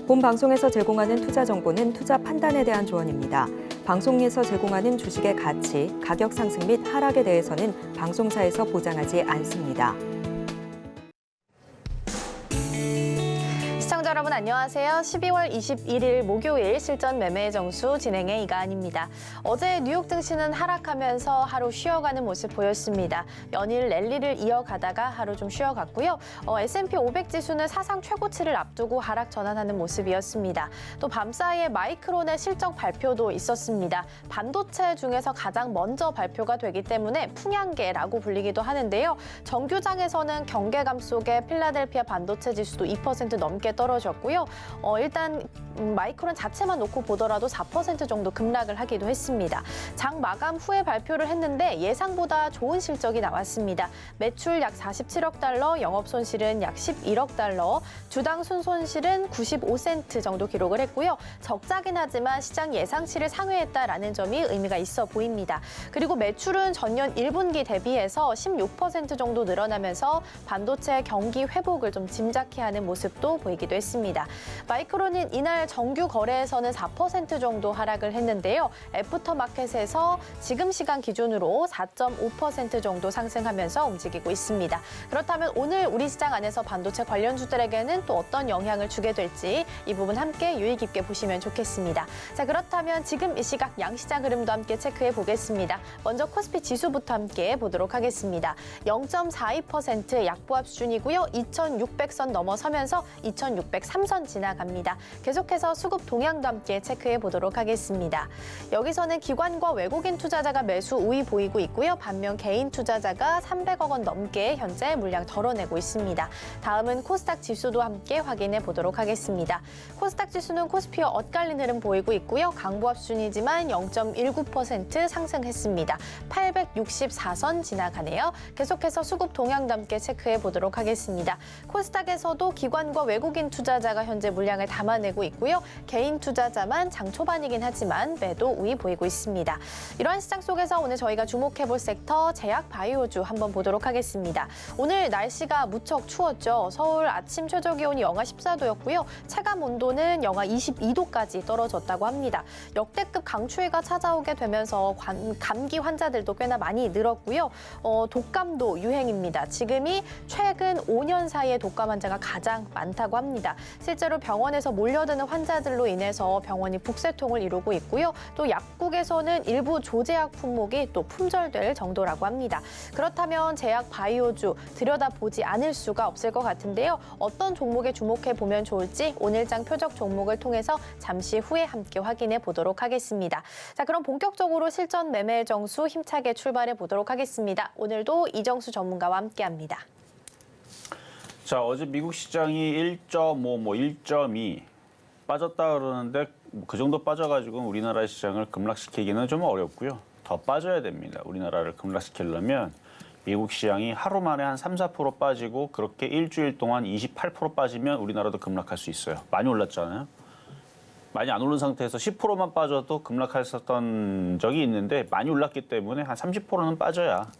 본 방송에서 제공하는 투자 정보는 투자 판단에 대한 조언입니다. 방송에서 제공하는 주식의 가치, 가격 상승 및 하락에 대해서는 방송사에서 보장하지 않습니다. 시청자 여러분 안녕하세요. 12월 21일 목요일 실전 매매 정수 진행의 이가은입니다. 어제 뉴욕 증시는 하락하면서 하루 쉬어가는 모습 보였습니다. 연일 랠리를 이어가다가 하루 좀 쉬어갔고요. S&P 500 지수는 사상 최고치를 앞두고 하락 전환하는 모습이었습니다. 또 밤사이에 마이크론의 실적 발표도 있었습니다. 반도체 중에서 가장 먼저 발표가 되기 때문에 풍향계라고 불리기도 하는데요. 정규장에서는 경계감 속에 필라델피아 반도체 지수도 2% 넘게 떨어졌고요. 일단 마이크론 자체만 놓고 보더라도 4% 정도 급락을 하기도 했습니다. 장 마감 후에 발표를 했는데 예상보다 좋은 실적이 나왔습니다. 매출 약 47억 달러, 영업 손실은 약 11억 달러, 주당 순손실은 95센트 정도 기록을 했고요. 적자긴 하지만 시장 예상치를 상회했다라는 점이 의미가 있어 보입니다. 그리고 매출은 전년 1분기 대비해서 16% 정도 늘어나면서 반도체 경기 회복을 좀 짐작케 하는 모습도 보이기도 했습니다. 마이크론은 이날 정규 거래에서는 4% 정도 하락을 했는데요. 애프터마켓에서 지금 시간 기준으로 4.5% 정도 상승하면서 움직이고 있습니다. 그렇다면 오늘 우리 시장 안에서 반도체 관련주들에게는 또 어떤 영향을 주게 될지 이 부분 함께 유의 깊게 보시면 좋겠습니다. 자, 그렇다면 지금 이 시각 양시장 흐름도 함께 체크해 보겠습니다. 먼저 코스피 지수부터 함께 보도록 하겠습니다. 0.42% 약보합 수준이고요. 2,600선 넘어서면서 2,603선 지나갑니다. 계속해서 수급 동향도 함께 체크해 보도록 하겠습니다. 여기서는 기관과 외국인 투자자가 매수 우위 보이고 있고요. 반면 개인 투자자가 300억 원 넘게 현재 물량 덜어내고 있습니다. 다음은 코스닥 지수도 함께 확인해 보도록 하겠습니다. 코스닥 지수는 코스피와 엇갈린 흐름 보이고 있고요. 강보합 수준이지만 0.19% 상승했습니다. 864선 지나가네요. 계속해서 수급 동향도 함께 체크해 보도록 하겠습니다. 코스닥에서도 기관과 외국인 투자자가 현재 물량을 담아내고 있고요. 개인 투자자만 장 초반이긴 하지만 매도 우위 보이고 있습니다. 이러한 시장 속에서 오늘 저희가 주목해볼 섹터 제약 바이오주 한번 보도록 하겠습니다. 오늘 날씨가 무척 추웠죠. 서울 아침 최저 기온이 영하 14도였고요. 체감 온도는 영하 22도까지 떨어졌다고 합니다. 역대급 강추위가 찾아오게 되면서 감기 환자들도 꽤나 많이 늘었고요. 독감도 유행입니다. 지금이 최근 5년 사이에 독감 환자가 가장 많다고 합니다. 실제로 병원에서 몰려드는 환자들로 인해서 병원이 북새통을 이루고 있고요. 또 약국에서는 일부 조제약 품목이 또 품절될 정도라고 합니다. 그렇다면 제약 바이오주 들여다보지 않을 수가 없을 것 같은데요. 어떤 종목에 주목해 보면 좋을지 오늘장 표적 종목을 통해서 잠시 후에 함께 확인해 보도록 하겠습니다. 자, 그럼 본격적으로 실전 매매 정수 힘차게 출발해 보도록 하겠습니다. 오늘도 이정수 전문가와 함께합니다. 자, 어제 미국 시장이 1.5, 1.2 빠졌다 그러는데 그 정도 빠져가지고 우리나라 시장을 급락시키기는 좀 어렵고요. 더 빠져야 됩니다. 우리나라를 급락시키려면 미국 시장이 하루 만에 한 3, 4% 빠지고 그렇게 일주일 동안 28% 빠지면 우리나라도 급락할 수 있어요. 많이 올랐잖아요. 많이 안 오른 상태에서 10%만 빠져도 급락했었던 적이 있는데 많이 올랐기 때문에 한 30%는 빠져야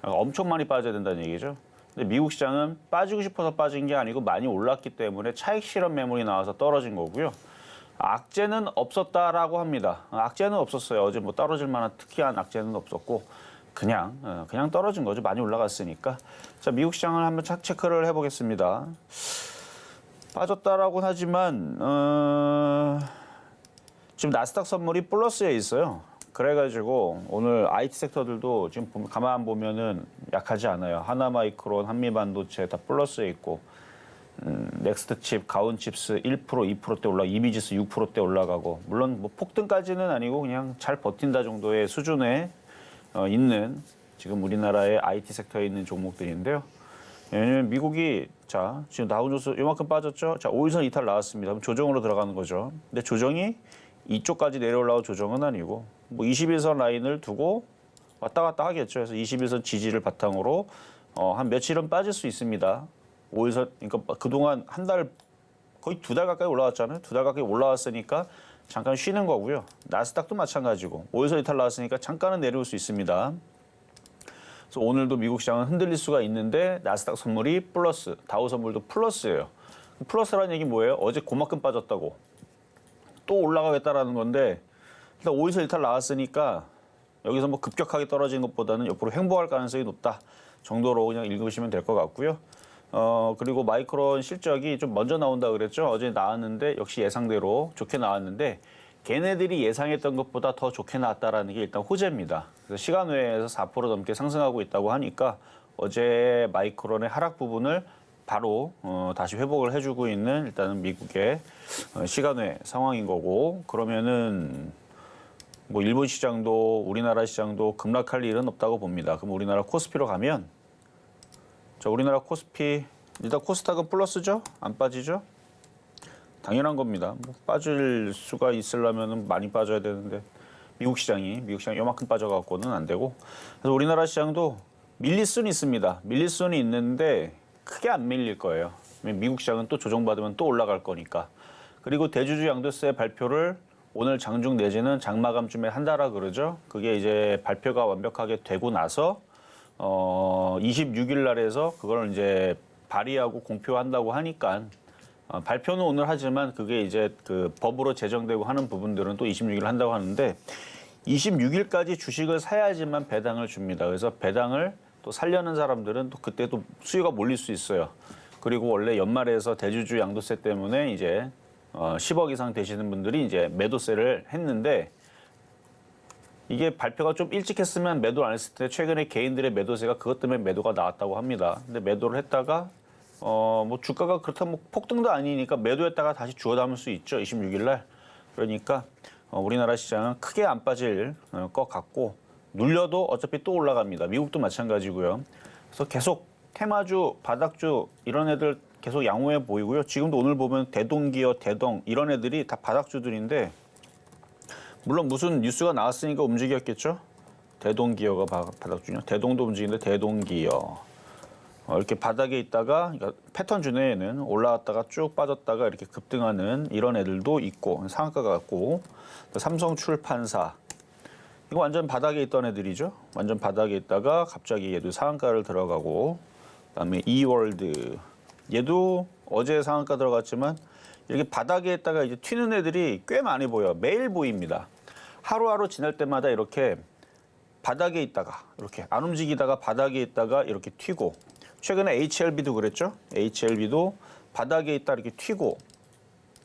엄청 많이 빠져야 된다는 얘기죠. 근데 미국 시장은 빠지고 싶어서 빠진 게 아니고 많이 올랐기 때문에 차익 실현 매물이 나와서 떨어진 거고요. 악재는 없었다라고 합니다. 악재는 없었어요. 어제 뭐 떨어질 만한 특이한 악재는 없었고 그냥 떨어진 거죠. 많이 올라갔으니까. 자, 미국 시장을 한번 체크를 해보겠습니다. 빠졌다라고는 하지만 지금 나스닥 선물이 플러스에 있어요. 그래가지고 오늘 IT 섹터들도 지금 가만 보면은 약하지 않아요. 하나마이크론, 한미반도체 다 플러스에 있고 넥스트칩, 가온칩스 1%, 2%대 올라, 이미지스 6%대 올라가고 물론 뭐 폭등까지는 아니고 그냥 잘 버틴다 정도의 수준에 있는 지금 우리나라의 IT 섹터에 있는 종목들인데요. 왜냐면 미국이 자 지금 다우존스 이만큼 빠졌죠. 자 5일선 이탈 나왔습니다. 그럼 조정으로 들어가는 거죠. 근데 조정이 이쪽까지 내려올라올 조정은 아니고 뭐 21선 라인을 두고 왔다 갔다 하겠죠. 그래서 21선 지지를 바탕으로 한 며칠은 빠질 수 있습니다. 5일선 그러니까 그동안 한 달 거의 2달 가까이 올라왔잖아요. 2달 가까이 올라왔으니까 잠깐 쉬는 거고요. 나스닥도 마찬가지고 5일선 이탈 나왔으니까 잠깐은 내려올 수 있습니다. 그래서 오늘도 미국 시장은 흔들릴 수가 있는데 나스닥 선물이 플러스, 다우 선물도 플러스예요. 플러스라는 얘기 뭐예요? 어제 그만큼 빠졌다고 또 올라가겠다라는 건데 일단 5에서 1탈 나왔으니까 여기서 뭐 급격하게 떨어지는 것보다는 옆으로 횡보할 가능성이 높다 정도로 그냥 읽으시면 될 것 같고요. 그리고 마이크론 실적이 좀 먼저 나온다 그랬죠. 어제 나왔는데 역시 예상대로 좋게 나왔는데 걔네들이 예상했던 것보다 더 좋게 나왔다라는 게 일단 호재입니다. 그래서 시간 외에서 4% 넘게 상승하고 있다고 하니까 어제 마이크론의 하락 부분을 바로 다시 회복을 해주고 있는 일단은 미국의 시간 외 상황인 거고 그러면은 뭐 일본 시장도 우리나라 시장도 급락할 일은 없다고 봅니다. 그럼 우리나라 코스피로 가면 자 우리나라 코스피 일단 코스닥은 플러스죠? 안 빠지죠? 당연한 겁니다. 뭐 빠질 수가 있으려면 많이 빠져야 되는데 미국 시장이 요만큼 빠져갖고는 안 되고 그래서 우리나라 시장도 밀릴 수는 있습니다. 밀릴 수는 있는데 크게 안 밀릴 거예요. 미국 시장은 또 조정받으면 또 올라갈 거니까. 그리고 대주주 양도세 발표를 오늘 장중 내지는 장마감쯤에 한다라 그러죠. 그게 이제 발표가 완벽하게 되고 나서 26일 날에서 그걸 이제 발의하고 공표한다고 하니까 발표는 오늘 하지만 그게 이제 그 법으로 제정되고 하는 부분들은 또 26일 한다고 하는데 26일까지 주식을 사야지만 배당을 줍니다. 그래서 배당을 또 살려는 사람들은 또 그때 또 수요가 몰릴 수 있어요. 그리고 원래 연말에서 대주주 양도세 때문에 이제 10억 이상 되시는 분들이 이제 매도세를 했는데 이게 발표가 좀 일찍 했으면 매도를 안 했을 때 최근에 개인들의 매도세가 그것 때문에 매도가 나왔다고 합니다. 근데 매도를 했다가 뭐 주가가 그렇다면 뭐 폭등도 아니니까 매도했다가 다시 주워 담을 수 있죠. 26일 날. 그러니까 우리나라 시장은 크게 안 빠질 것 같고 눌려도 어차피 또 올라갑니다. 미국도 마찬가지고요. 그래서 계속 테마주, 바닥주 이런 애들 계속 양호해 보이고요. 지금도 오늘 보면 대동기업, 대동 이런 애들이 다 바닥주들인데 물론 무슨 뉴스가 나왔으니까 움직였겠죠. 대동기업가 바닥주냐? 대동도 움직이는데 대동기업 이렇게 바닥에 있다가 그러니까 패턴 주내에는 올라왔다가 쭉 빠졌다가 이렇게 급등하는 이런 애들도 있고 상한가 같고 삼성출판사 이거 완전 바닥에 있던 애들이죠. 완전 바닥에 있다가 갑자기 얘도 상한가를 들어가고 그다음에 이월드 얘도 어제 상한가 들어갔지만 이렇게 바닥에 있다가 이제 튀는 애들이 꽤 많이 보여. 매일 보입니다. 하루하루 지날 때마다 이렇게 바닥에 있다가 이렇게 안 움직이다가 바닥에 있다가 이렇게 튀고 최근에 HLB도 그랬죠. HLB도 바닥에 있다 이렇게 튀고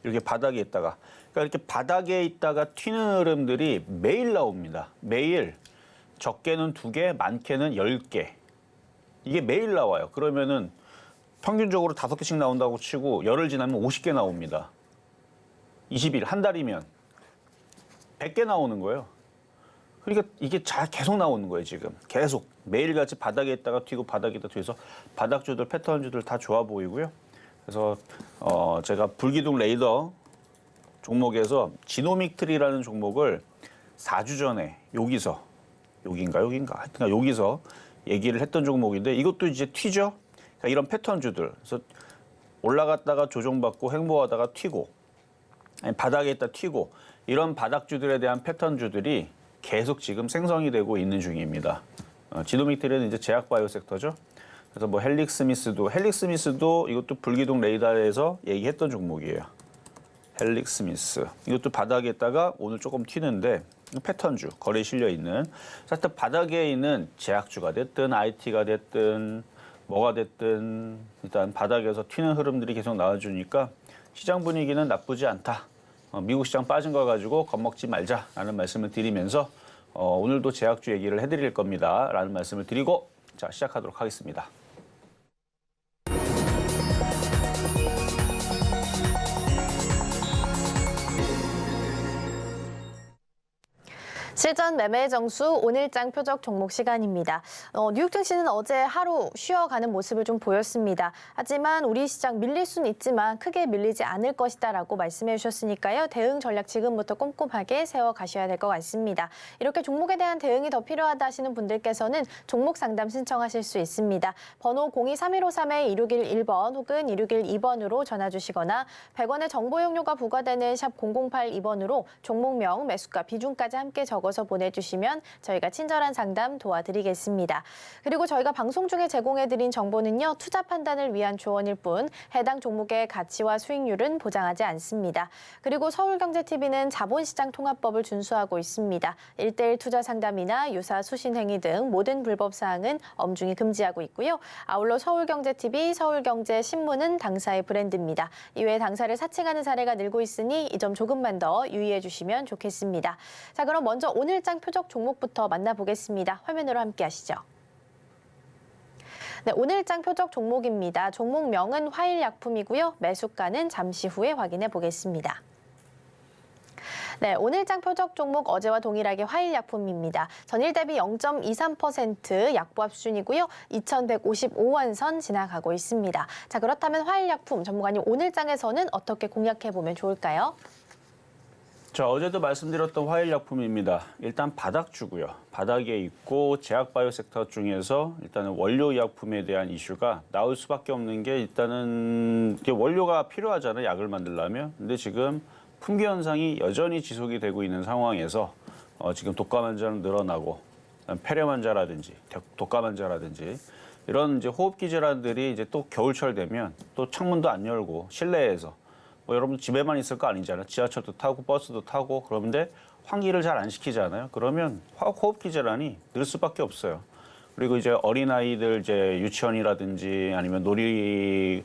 이렇게 바닥에 있다가 그러니까 이렇게 바닥에 있다가 튀는 흐름들이 매일 나옵니다. 매일 적게는 2개, 많게는 10개. 이게 매일 나와요. 그러면은 평균적으로 5개씩 나온다고 치고 열흘 지나면 50개 나옵니다. 20일, 한 달이면 100개 나오는 거예요. 그러니까 이게 잘 계속 나오는 거예요, 지금. 계속. 매일같이 바닥에 있다가 튀고 바닥에 있다가 튀어서 바닥주들, 패턴주들 다 좋아 보이고요. 그래서 제가 불기둥 레이더 종목에서 지노믹 트리라는 종목을 4주 전에 여기인가 하여튼 여기서 얘기를 했던 종목인데 이것도 이제 튀죠. 그러니까 이런 패턴주들. 그래서 올라갔다가 조정받고 횡보하다가 튀고 아니, 바닥에 있다 튀고 이런 바닥주들에 대한 패턴주들이 계속 지금 생성이 되고 있는 중입니다. 지노믹 트리는 이제 제약바이오 섹터죠. 그래서 뭐 헬릭스미스도 이것도 불기둥 레이더에서 얘기했던 종목이에요. 헬릭스미스 이것도 바닥에 있다가 오늘 조금 튀는데 패턴주 거래에 실려 있는 하여튼 바닥에 있는 제약주가 됐든 IT가 됐든 뭐가 됐든 일단 바닥에서 튀는 흐름들이 계속 나와주니까 시장 분위기는 나쁘지 않다. 미국 시장 빠진 거 가지고 겁먹지 말자라는 말씀을 드리면서 오늘도 제약주 얘기를 해드릴 겁니다. 라는 말씀을 드리고 자 시작하도록 하겠습니다. 실전 매매 정수 오늘장 표적 종목 시간입니다. 뉴욕 증시는 어제 하루 쉬어가는 모습을 좀 보였습니다. 하지만 우리 시장 밀릴 수는 있지만 크게 밀리지 않을 것이다라고 말씀해 주셨으니까요. 대응 전략 지금부터 꼼꼼하게 세워가셔야 될 것 같습니다. 이렇게 종목에 대한 대응이 더 필요하다 하시는 분들께서는 종목 상담 신청하실 수 있습니다. 번호 02-315-2611번 혹은 2612번으로 전화 주시거나 100원의 정보 용료가 부과되는 샵 0082번으로 종목명, 매수가, 비중까지 함께 적어서 적어서 보내주시면 저희가 친절한 상담 도와드리겠습니다. 그리고 저희가 방송 중에 제공해드린 정보는요, 투자 판단을 위한 조언일 뿐 해당 종목의 가치와 수익률은 보장하지 않습니다. 그리고 서울경제TV는 자본시장 통합법을 준수하고 있습니다. 1:1 투자 상담이나 유사 수신 행위 등 모든 불법 사항은 엄중히 금지하고 있고요. 아울러 서울경제TV, 서울경제신문은 당사의 브랜드입니다. 이외에 당사를 사칭하는 사례가 늘고 있으니 이 점 조금만 더 유의해 주시면 좋겠습니다. 자, 그럼 먼저 오늘장 표적 종목부터 만나보겠습니다. 화면으로 함께 하시죠. 네, 오늘장 표적 종목입니다. 종목명은 화일약품이고요. 매수가는 잠시 후에 확인해 보겠습니다. 네, 오늘장 표적 종목 어제와 동일하게 화일약품입니다. 전일 대비 0.23% 약보합 수준이고요. 2,155원 선 지나가고 있습니다. 자, 그렇다면 화일약품 전문가님 오늘장에서는 어떻게 공략해 보면 좋을까요? 자, 어제도 말씀드렸던 화일약품입니다. 일단 바닥주고요. 바닥에 있고 제약바이오 섹터 중에서 일단은 원료의약품에 대한 이슈가 나올 수밖에 없는 게 일단은 이게 원료가 필요하잖아요. 약을 만들려면. 근데 지금 품귀 현상이 여전히 지속이 되고 있는 상황에서 지금 독감 환자는 늘어나고 폐렴 환자라든지 독감 환자라든지 이런 이제 호흡기 질환들이 이제 또 겨울철 되면 또 창문도 안 열고 실내에서 뭐 여러분 집에만 있을 거 아니잖아요. 지하철도 타고 버스도 타고 그런데 환기를 잘 안 시키잖아요. 그러면 호흡기 질환이 늘 수밖에 없어요. 그리고 이제 어린아이들 이제 유치원이라든지 아니면 놀이원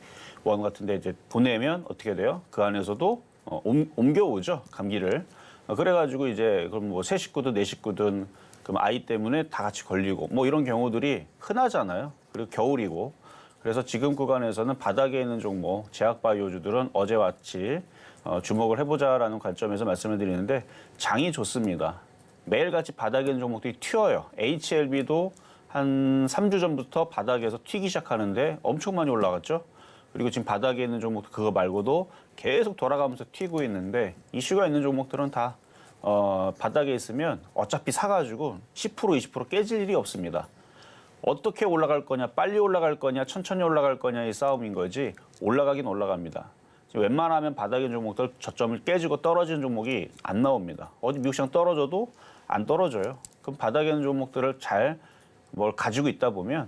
같은 데 이제 보내면 어떻게 돼요? 그 안에서도 옮겨오죠, 감기를. 그래가지고 이제 그럼 뭐 세 식구든 네 식구든 그럼 아이 때문에 다 같이 걸리고 뭐 이런 경우들이 흔하잖아요. 그리고 겨울이고. 그래서 지금 구간에서는 바닥에 있는 종목, 제약바이오주들은 어제와 같이 주목을 해보자라는 관점에서 말씀을 드리는데 장이 좋습니다. 매일같이 바닥에 있는 종목들이 튀어요. HLB도 한 3주 전부터 바닥에서 튀기 시작하는데 엄청 많이 올라갔죠. 그리고 지금 바닥에 있는 종목도 그거 말고도 계속 돌아가면서 튀고 있는데 이슈가 있는 종목들은 다 바닥에 있으면 어차피 사가지고 10% 20% 깨질 일이 없습니다. 어떻게 올라갈 거냐, 빨리 올라갈 거냐, 천천히 올라갈 거냐의 싸움인 거지 올라가긴 올라갑니다. 지금 웬만하면 바닥에 있는 종목들 저점을 깨지고 떨어지는 종목이 안 나옵니다. 어디 미국 시장 떨어져도 안 떨어져요. 그럼 바닥에 있는 종목들을 잘 뭘 가지고 있다 보면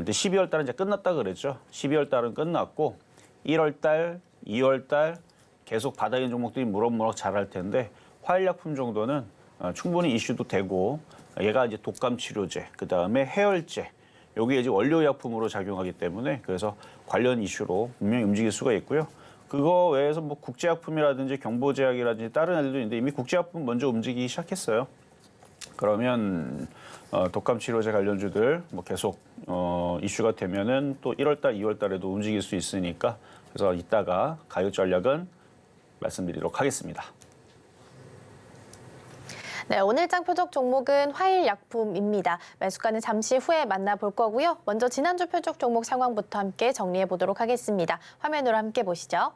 이제 12월 달은 이제 끝났다 그랬죠. 12월 달은 끝났고 1월 달, 2월 달 계속 바닥에 있는 종목들이 무럭무럭 자랄 텐데 화일약품 정도는 충분히 이슈도 되고 얘가 이제 독감 치료제, 그 다음에 해열제, 여기에 이제 원료약품으로 작용하기 때문에 그래서 관련 이슈로 분명히 움직일 수가 있고요. 그거 외에서 뭐 국제약품이라든지 경보제약이라든지 다른 애들도 있는데 이미 국제약품 먼저 움직이기 시작했어요. 그러면 독감 치료제 관련주들 뭐 계속 이슈가 되면은 또 1월 달, 2월 달에도 움직일 수 있으니까 그래서 이따가 가격 전략은 말씀드리도록 하겠습니다. 네, 오늘장 표적 종목은 화일약품입니다. 매수가는 잠시 후에 만나볼 거고요. 먼저 지난주 표적 종목 상황부터 함께 정리해 보도록 하겠습니다. 화면으로 함께 보시죠.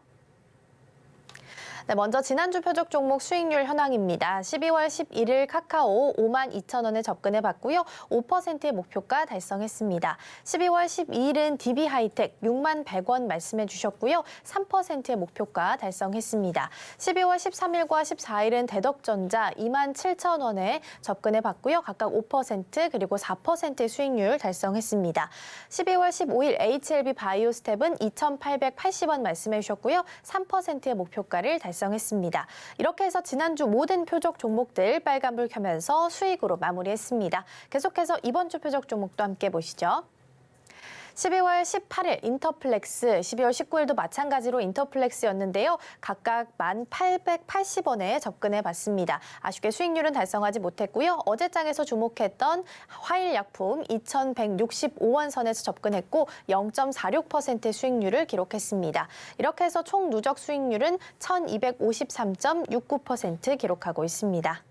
네, 먼저 지난주 표적 종목 수익률 현황입니다. 12월 11일 카카오 52,000원에 접근해 봤고요. 5%의 목표가 달성했습니다. 12월 12일은 DB하이텍 61,100원 말씀해 주셨고요. 3%의 목표가 달성했습니다. 12월 13일과 14일은 대덕전자 27,000원에 접근해 봤고요. 각각 5% 그리고 4%의 수익률 달성했습니다. 12월 15일 HLB 바이오스텝은 2,880원 말씀해 주셨고요. 3%의 목표가를 달성했습니다. 이렇게 해서 지난주 모든 표적 종목들 빨간불 켜면서 수익으로 마무리했습니다. 계속해서 이번 주 표적 종목도 함께 보시죠. 12월 18일 인터플렉스, 12월 19일도 마찬가지로 인터플렉스였는데요. 각각 1,880원에 접근해 봤습니다. 아쉽게 수익률은 달성하지 못했고요. 어제장에서 주목했던 화일약품 2,165원 선에서 접근했고 0.46%의 수익률을 기록했습니다. 이렇게 해서 총 누적 수익률은 1,253.69% 기록하고 있습니다.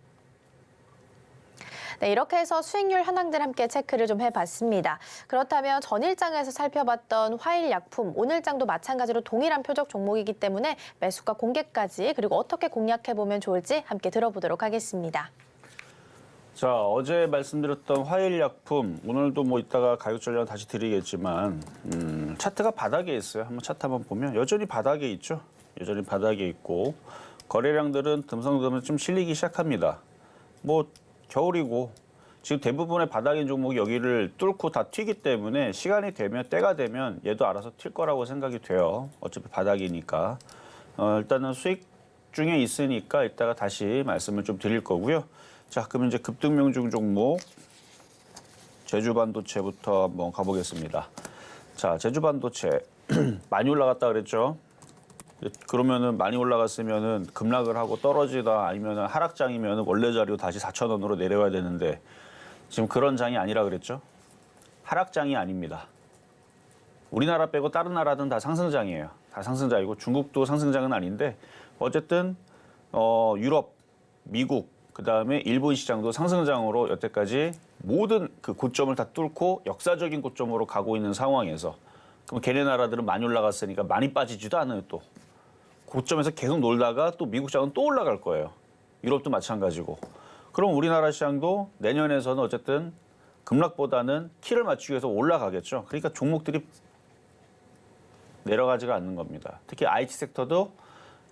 네, 이렇게 해서 수익률 현황들 함께 체크를 좀 해봤습니다. 그렇다면 전일장에서 살펴봤던 화일약품, 오늘장도 마찬가지로 동일한 표적 종목이기 때문에 매수가 공개까지 그리고 어떻게 공략해보면 좋을지 함께 들어보도록 하겠습니다. 자, 어제 말씀드렸던 화일약품, 오늘도 뭐 이따가 가격 전략 다시 드리겠지만 차트가 바닥에 있어요. 한번 차트 한번 보면 여전히 바닥에 있죠. 여전히 바닥에 있고 거래량들은 듬성듬성 좀 실리기 시작합니다. 뭐 겨울이고 지금 대부분의 바닥인 종목이 여기를 뚫고 다 튀기 때문에 시간이 되면 때가 되면 얘도 알아서 튈 거라고 생각이 돼요. 어차피 바닥이니까. 일단은 수익 중에 있으니까 이따가 다시 말씀을 좀 드릴 거고요. 자, 그럼 이제 급등명중 종목 제주반도체부터 한번 가보겠습니다. 자, 제주반도체 많이 올라갔다 그랬죠. 그러면은 많이 올라갔으면은 급락을 하고 떨어지다 아니면은 하락장이면은 원래 자리로 다시 4,000원으로 내려와야 되는데 지금 그런 장이 아니라 그랬죠. 하락장이 아닙니다. 우리나라 빼고 다른 나라는 다 상승장이에요. 다 상승장이고 중국도 상승장은 아닌데 어쨌든 유럽, 미국, 그다음에 일본 시장도 상승장으로 여태까지 모든 그 고점을 다 뚫고 역사적인 고점으로 가고 있는 상황에서 그럼 걔네 나라들은 많이 올라갔으니까 많이 빠지지도 않아요. 또 고점에서 계속 놀다가 또 미국 시장은 또 올라갈 거예요. 유럽도 마찬가지고. 그럼 우리나라 시장도 내년에서는 어쨌든 급락보다는 키를 맞추기 위해서 올라가겠죠. 그러니까 종목들이 내려가지가 않는 겁니다. 특히 IT 섹터도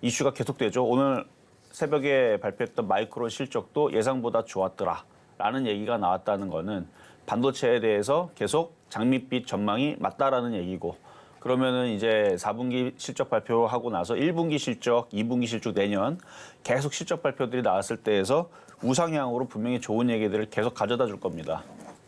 이슈가 계속되죠. 오늘 새벽에 발표했던 마이크론 실적도 예상보다 좋았더라라는 얘기가 나왔다는 거는 반도체에 대해서 계속 장밋빛 전망이 맞다라는 얘기고 그러면은 이제 4분기 실적 발표하고 나서 1분기 실적, 2분기 실적 내년 계속 실적 발표들이 나왔을 때에서 우상향으로 분명히 좋은 얘기들을 계속 가져다 줄 겁니다.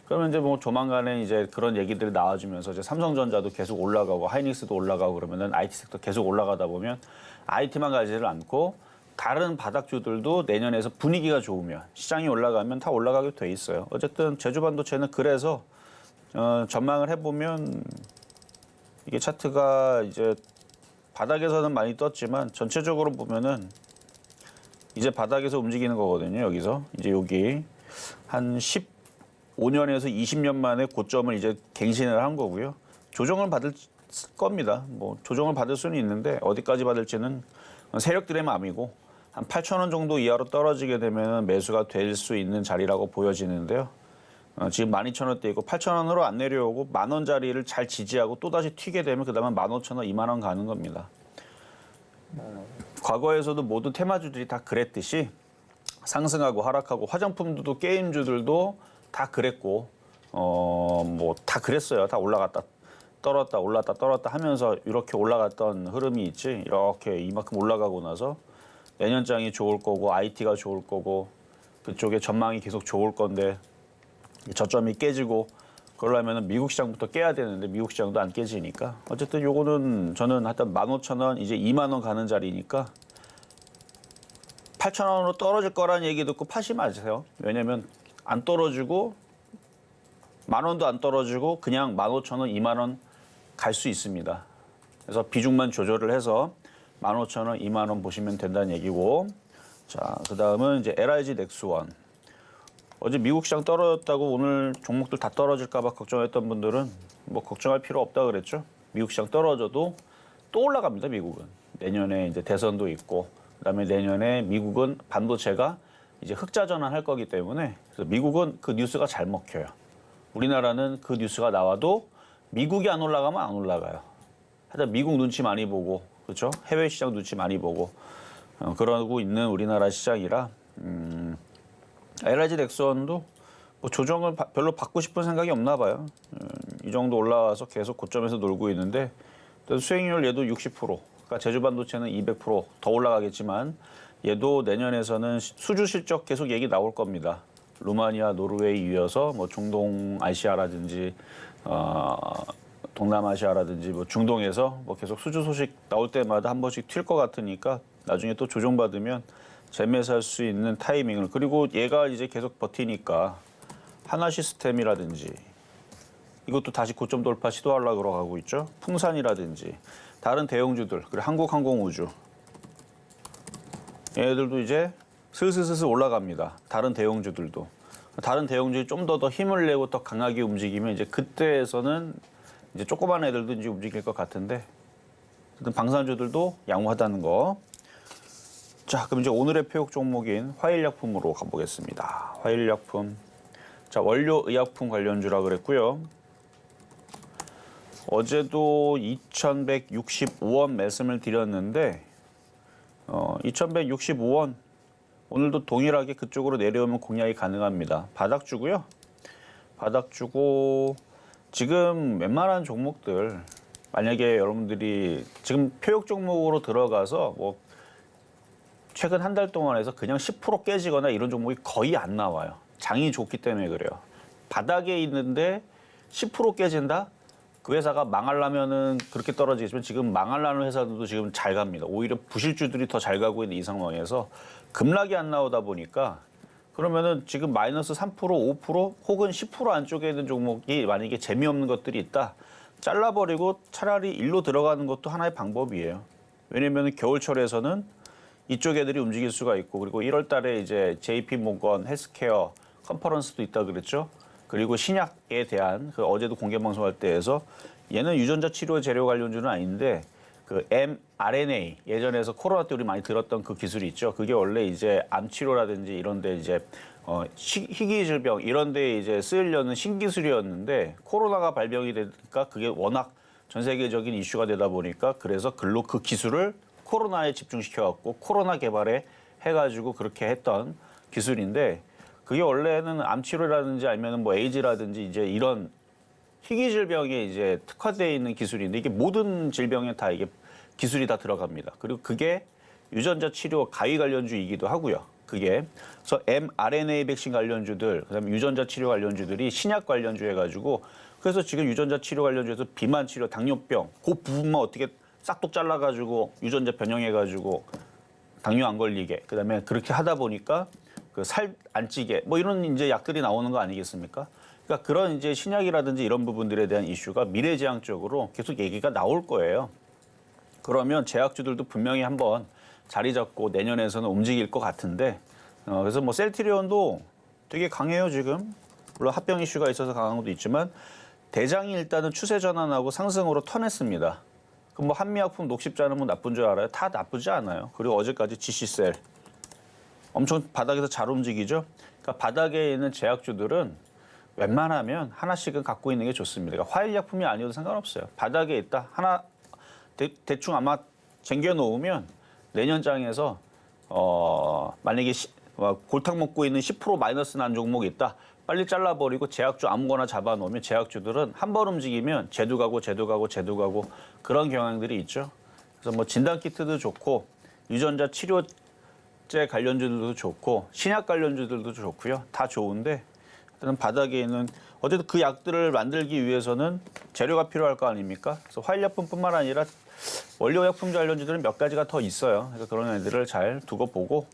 그러면 이제 뭐 조만간에 이제 그런 얘기들이 나와주면서 이제 삼성전자도 계속 올라가고 하이닉스도 올라가고 그러면은 IT 섹터 계속 올라가다 보면 IT만 가지를 않고 다른 바닥주들도 내년에서 분위기가 좋으면 시장이 올라가면 다 올라가게 돼 있어요. 어쨌든 제주반도체는 그래서 전망을 해보면 이게 차트가 이제 바닥에서는 많이 떴지만 전체적으로 보면은 이제 바닥에서 움직이는 거거든요. 여기서 이제 여기 한 15년에서 20년 만에 고점을 이제 갱신을 한 거고요. 조정을 받을 겁니다. 뭐 조정을 받을 수는 있는데 어디까지 받을지는 세력들의 마음이고 한 8,000원 정도 이하로 떨어지게 되면 매수가 될 수 있는 자리라고 보여지는데요. 지금 12,000원대 있고 8,000원으로 안 내려오고 10,000원짜리를 잘 지지하고 또다시 튀게 되면 그다음에 15,000원, 2만원 가는 겁니다. 과거에서도 모든 테마주들이 다 그랬듯이 상승하고 하락하고 화장품도 게임주들도 다 그랬고 뭐 다 그랬어요. 다 올라갔다 떨었다 올랐다 떨었다 하면서 이렇게 올라갔던 흐름이 있지. 이렇게 이만큼 올라가고 나서 내년장이 좋을 거고 IT가 좋을 거고 그쪽에 전망이 계속 좋을 건데 저점이 깨지고 그러려면 미국 시장부터 깨야 되는데 미국 시장도 안 깨지니까 어쨌든 요거는 저는 하여튼 15,000원 이제 2만원 가는 자리니까 8,000원으로 떨어질 거라는 얘기 듣고 파시 마세요. 왜냐면 안 떨어지고 10,000원도 안 떨어지고 그냥 15,000원, 2만원 갈 수 있습니다. 그래서 비중만 조절을 해서 15,000원, 2만원 보시면 된다는 얘기고 자, 그 다음은 이제 LIG 넥스원. 어제 미국 시장 떨어졌다고 오늘 종목들 다 떨어질까 봐 걱정했던 분들은 뭐 걱정할 필요 없다 그랬죠. 미국 시장 떨어져도 또 올라갑니다, 미국은. 내년에 이제 대선도 있고 그다음에 내년에 미국은 반도체가 이제 흑자 전환할 거기 때문에 그래서 미국은 그 뉴스가 잘 먹혀요. 우리나라는 그 뉴스가 나와도 미국이 안 올라가면 안 올라가요. 하여튼 미국 눈치 많이 보고 그렇죠? 해외 시장 눈치 많이 보고 그러고 있는 우리나라 시장이라 LIG 넥스원도 뭐 조정을 별로 받고 싶은 생각이 없나 봐요. 이 정도 올라와서 계속 고점에서 놀고 있는데 수익률 얘도 60%, 그러니까 제주반도체는 200%더 올라가겠지만 얘도 내년에서는 수주 실적 계속 얘기 나올 겁니다. 루마니아, 노르웨이 이어서 뭐 중동 아시아라든지 동남아시아라든지 뭐 중동에서 뭐 계속 수주 소식 나올 때마다 한 번씩 튈 것 같으니까 나중에 또 조정받으면 재매수할 수 있는 타이밍을 그리고 얘가 이제 계속 버티니까 하나 시스템이라든지 이것도 다시 고점 돌파 시도하려고 그러고 있죠. 풍산이라든지 다른 대형주들 그리고 한국항공우주 얘네들도 이제 슬슬 올라갑니다. 다른 대형주들도 다른 대형주들이 좀 더 힘을 내고 더 강하게 움직이면 이제 그때에서는 이제 조그만 애들도 이제 움직일 것 같은데 방산주들도 양호하다는 거. 자, 그럼 이제 오늘의 표역 종목인 화일약품으로 가보겠습니다. 화일약품. 자, 원료의약품 관련주라 그랬고요. 어제도 2,165원 말씀을 드렸는데 2,165원 오늘도 동일하게 그쪽으로 내려오면 공략이 가능합니다. 바닥 주고요. 바닥 주고 지금 웬만한 종목들 만약에 여러분들이 지금 표역 종목으로 들어가서 뭐 최근 한 달 동안 해서 그냥 10% 깨지거나 이런 종목이 거의 안 나와요. 장이 좋기 때문에 그래요. 바닥에 있는데 10% 깨진다? 그 회사가 망하려면은 그렇게 떨어지겠지만 지금 망하려는 회사들도 지금 잘 갑니다. 오히려 부실주들이 더 잘 가고 있는 이 상황에서 급락이 안 나오다 보니까 그러면은 지금 마이너스 3%, 5% 혹은 10% 안쪽에 있는 종목이 만약에 재미없는 것들이 있다. 잘라버리고 차라리 일로 들어가는 것도 하나의 방법이에요. 왜냐면은 겨울철에서는 이쪽 애들이 움직일 수가 있고 그리고 1월 달에 이제 JP 모건 헬스케어 컨퍼런스도 있다 그랬죠. 그리고 신약에 대한 그 어제도 공개 방송할 때에서 얘는 유전자 치료 재료 관련주는 아닌데 그 mRNA 예전에서 코로나 때 우리 많이 들었던 그 기술이 있죠. 그게 원래 이제 암 치료라든지 이런 데 이제 희귀 질병 이런 데 이제 쓰이려는 신기술이었는데 코로나가 발병이 되니까 그게 워낙 전 세계적인 이슈가 되다 보니까 그래서 글로 그 기술을 코로나에 집중시켜 갖고 코로나 개발에 해 가지고 그렇게 했던 기술인데 그게 원래는 암 치료라든지 아니면 뭐 에이즈라든지 이제 이런 희귀 질병에 이제 특화되어 있는 기술인데 이게 모든 질병에 다 이게 기술이 다 들어갑니다. 그리고 그게 유전자 치료 가위 관련주이기도 하고요. 그게 그래서 mRNA 백신 관련주들, 그다음에 유전자 치료 관련주들이 신약 관련주 해가지고 그래서 지금 유전자 치료 관련주에서 비만 치료, 당뇨병 그 부분만 어떻게 싹둑 잘라가지고 유전자 변형해가지고 당뇨 안 걸리게 그다음에 그렇게 하다 보니까 그 살 안 찌게 뭐 이런 이제 약들이 나오는 거 아니겠습니까? 그러니까 그런 이제 신약이라든지 이런 부분들에 대한 이슈가 미래지향적으로 계속 얘기가 나올 거예요. 그러면 제약주들도 분명히 한번 자리 잡고 내년에서는 움직일 것 같은데 그래서 뭐 셀트리온도 되게 강해요 지금. 물론 합병 이슈가 있어서 강한 것도 있지만 대장이 일단은 추세 전환하고 상승으로 턴했습니다. 그럼 뭐 한미약품 녹십자는 뭐 나쁜 줄 알아요? 다 나쁘지 않아요. 그리고 어제까지 GC셀 엄청 바닥에서 잘 움직이죠. 그러니까 바닥에 있는 제약주들은 웬만하면 하나씩은 갖고 있는 게 좋습니다. 그러니까 화일약품이 아니어도 상관없어요. 바닥에 있다. 하나 대충 아마 쟁겨놓으면 내년장에서 만약에 골탕 먹고 있는 10% 마이너스 난 종목이 있다. 빨리 잘라버리고 제약주 아무거나 잡아놓으면 제약주들은 한 번 움직이면 제도 가고 그런 경향들이 있죠. 그래서 뭐 진단키트도 좋고 유전자 치료제 관련주들도 좋고 신약 관련주들도 좋고요. 다 좋은데 일단 바닥에 있는 어쨌든 그 약들을 만들기 위해서는 재료가 필요할 거 아닙니까? 그래서 화일약품뿐만 아니라 원료약품 관련주들은 몇 가지가 더 있어요. 그래서 그런 애들을 잘 두고 보고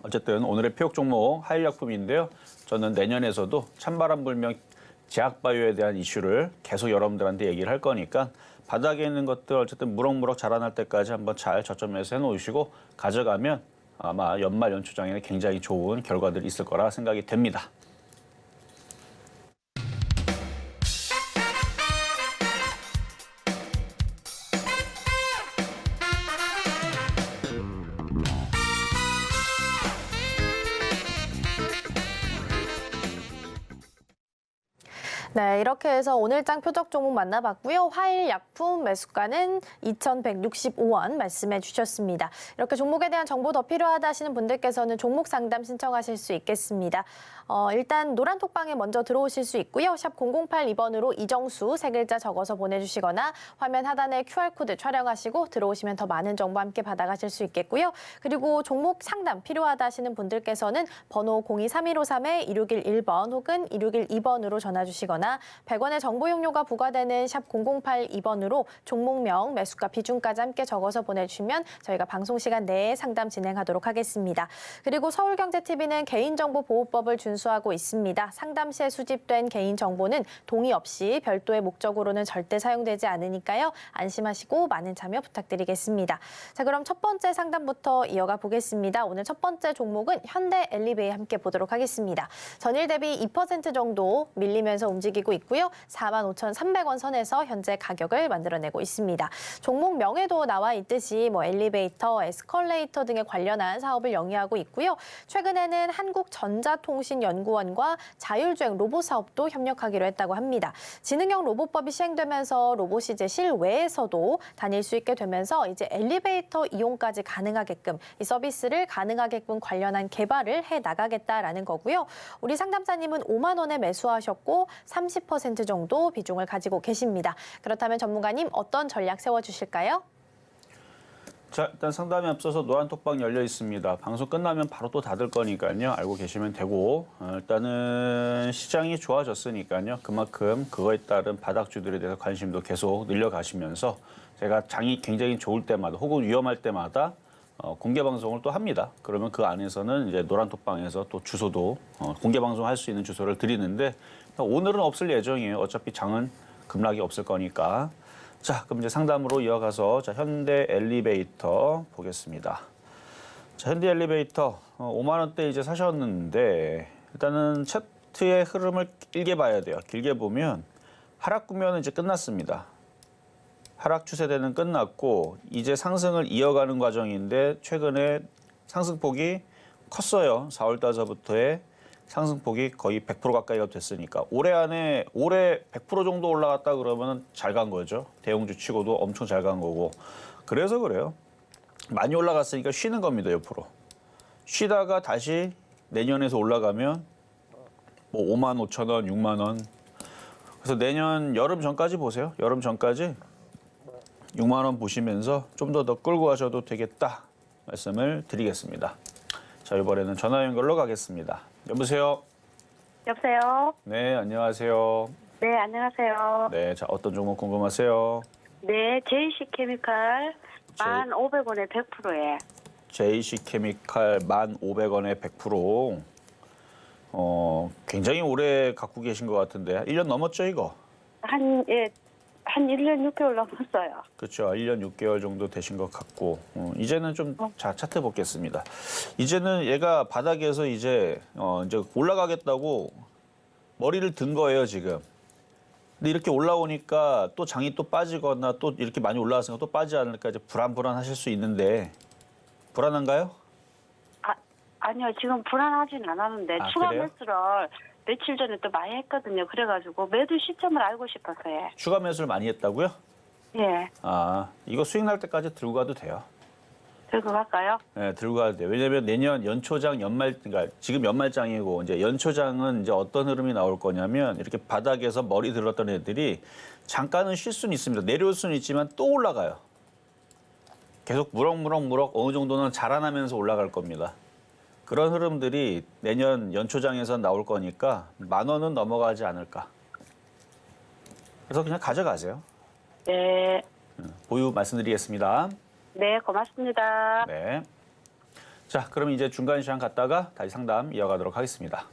어쨌든 오늘의 표역 종목 화일약품인데요. 저는 내년에서도 찬바람 불면 제약바이오에 대한 이슈를 계속 여러분들한테 얘기를 할 거니까 바닥에 있는 것들 어쨌든 무럭무럭 자라날 때까지 한번 잘 저점에서 해놓으시고 가져가면 아마 연말 연초장에는 굉장히 좋은 결과들이 있을 거라 생각이 됩니다. 네, 이렇게 해서 오늘장 표적 종목 만나봤고요. 화일약품 매수가는 2,165원 말씀해 주셨습니다. 이렇게 종목에 대한 정보 더 필요하다 하시는 분들께서는 종목 상담 신청하실 수 있겠습니다. 일단 노란 톡방에 먼저 들어오실 수 있고요. 샵 0082번으로 이정수 세 글자 적어서 보내주시거나 화면 하단에 QR코드 촬영하시고 들어오시면 더 많은 정보 함께 받아가실 수 있겠고요. 그리고 종목 상담 필요하다 하시는 분들께서는 번호 023153-2611번 혹은 2612번으로 전화 주시거나 100원의 정보 용료가 부과되는 샵 0082번으로 종목명, 매수가 비중까지 함께 적어서 보내주시면 저희가 방송 시간 내에 상담 진행하도록 하겠습니다. 그리고 서울경제TV는 개인정보보호법을 준수하고 있습니다. 상담 시에 수집된 개인정보는 동의 없이 별도의 목적으로는 절대 사용되지 않으니까요. 안심하시고 많은 참여 부탁드리겠습니다. 자, 그럼 첫 번째 상담부터 이어가 보겠습니다. 오늘 첫 번째 종목은 현대 엘리베이 함께 보도록 하겠습니다. 전일 대비 2% 정도 밀리면서 움직입니다. 움직이고 있고요. 45,300원 선에서 현재 가격을 만들어내고 있습니다. 종목 명에도 나와 있듯이 엘리베이터, 에스컬레이터 등에 관련한 사업을 영위하고 있고요. 최근에는 한국전자통신연구원과 자율주행 로봇 사업도 협력하기로 했다고 합니다. 지능형 로봇법이 시행되면서 로봇이 이제 실외에서도 다닐 수 있게 되면서 이제 엘리베이터 이용까지 가능하게끔 이 서비스를 가능하게끔 관련한 개발을 해 나가겠다라는 거고요. 우리 상담사님은 5만 원에 매수하셨고 30% 정도 비중을 가지고 계십니다. 그렇다면 전문가님 어떤 전략 세워주실까요? 자, 일단 상담에 앞서서 노란톡방 열려 있습니다. 방송 끝나면 바로 또 닫을 거니까요. 알고 계시면 되고 일단은 시장이 좋아졌으니까요. 그만큼 그거에 따른 바닥주들에 대해서 관심도 계속 늘려가시면서 제가 장이 굉장히 좋을 때마다 혹은 위험할 때마다 공개 방송을 또 합니다. 그러면 그 안에서는 이제 노란톡방에서 또 주소도 공개 방송할 수 있는 주소를 드리는데 오늘은 없을 예정이에요. 어차피 장은 급락이 없을 거니까. 자, 그럼 이제 상담으로 이어가서 현대 엘리베이터 보겠습니다. 자, 현대 엘리베이터 5만 원대 이제 사셨는데 일단은 차트의 흐름을 길게 봐야 돼요. 길게 보면 하락 구면은 이제 끝났습니다. 하락 추세대는 끝났고 이제 상승을 이어가는 과정인데 최근에 상승폭이 컸어요. 4월 달서부터의 상승폭이 거의 100% 가까이가 됐으니까 올해 100% 정도 올라갔다 그러면 잘 간 거죠. 대형주 치고도 엄청 잘 간 거고. 그래서 그래요. 많이 올라갔으니까 쉬는 겁니다. 옆으로. 쉬다가 다시 내년에서 올라가면 5만 5천 원, 6만 원. 그래서 내년 여름 전까지 보세요. 여름 전까지 6만 원 보시면서 좀 더 끌고 가셔도 되겠다 말씀을 드리겠습니다. 자, 이번에는 전화 연결로 가겠습니다. 여보세요? 여보세요? 네, 안녕하세요. 네, 안녕하세요. 네, 자, 어떤 종목 궁금하세요? 네, JC 케미칼 1,500원에 100%에. JC 케미칼 1,500원에 100%. 굉장히 오래 갖고 계신 것 같은데 1년 넘었죠, 이거? 한 1년 6개월 넘었어요. 그렇죠. 1년 6개월 정도 되신 것 같고 이제는 좀 자, 차트 보겠습니다. 이제는 얘가 바닥에서 이제 올라가겠다고 머리를 든 거예요, 지금. 근데 이렇게 올라오니까 또 장이 또 빠지거나 또 이렇게 많이 올라왔으니까 또 빠지지 않을까 이제 불안하실 수 있는데 불안한가요? 아니요, 지금 불안하진 않았는데 추가 그래요? 매수를 며칠 전에 또 많이 했거든요. 그래가지고 매도 시점을 알고 싶어서요. 추가 매수를 많이 했다고요? 예, 이거 수익 날 때까지 들고 가도 돼요. 들고 갈까요? 네, 들고 가도 돼요. 왜냐면 내년 연초장 그러니까 지금 연말장이고 이제 연초장은 이제 어떤 흐름이 나올 거냐면 이렇게 바닥에서 머리 들었던 애들이 잠깐은 쉴 수는 있습니다. 내려올 수는 있지만 또 올라가요. 계속 무럭무럭 어느 정도는 자라나면서 올라갈 겁니다. 그런 흐름들이 내년 연초장에서 나올 거니까 10,000원은 넘어가지 않을까. 그래서 그냥 가져가세요. 네, 보유 말씀드리겠습니다. 네, 고맙습니다. 네. 자, 그럼 이제 중간 시장 갔다가 다시 상담 이어가도록 하겠습니다.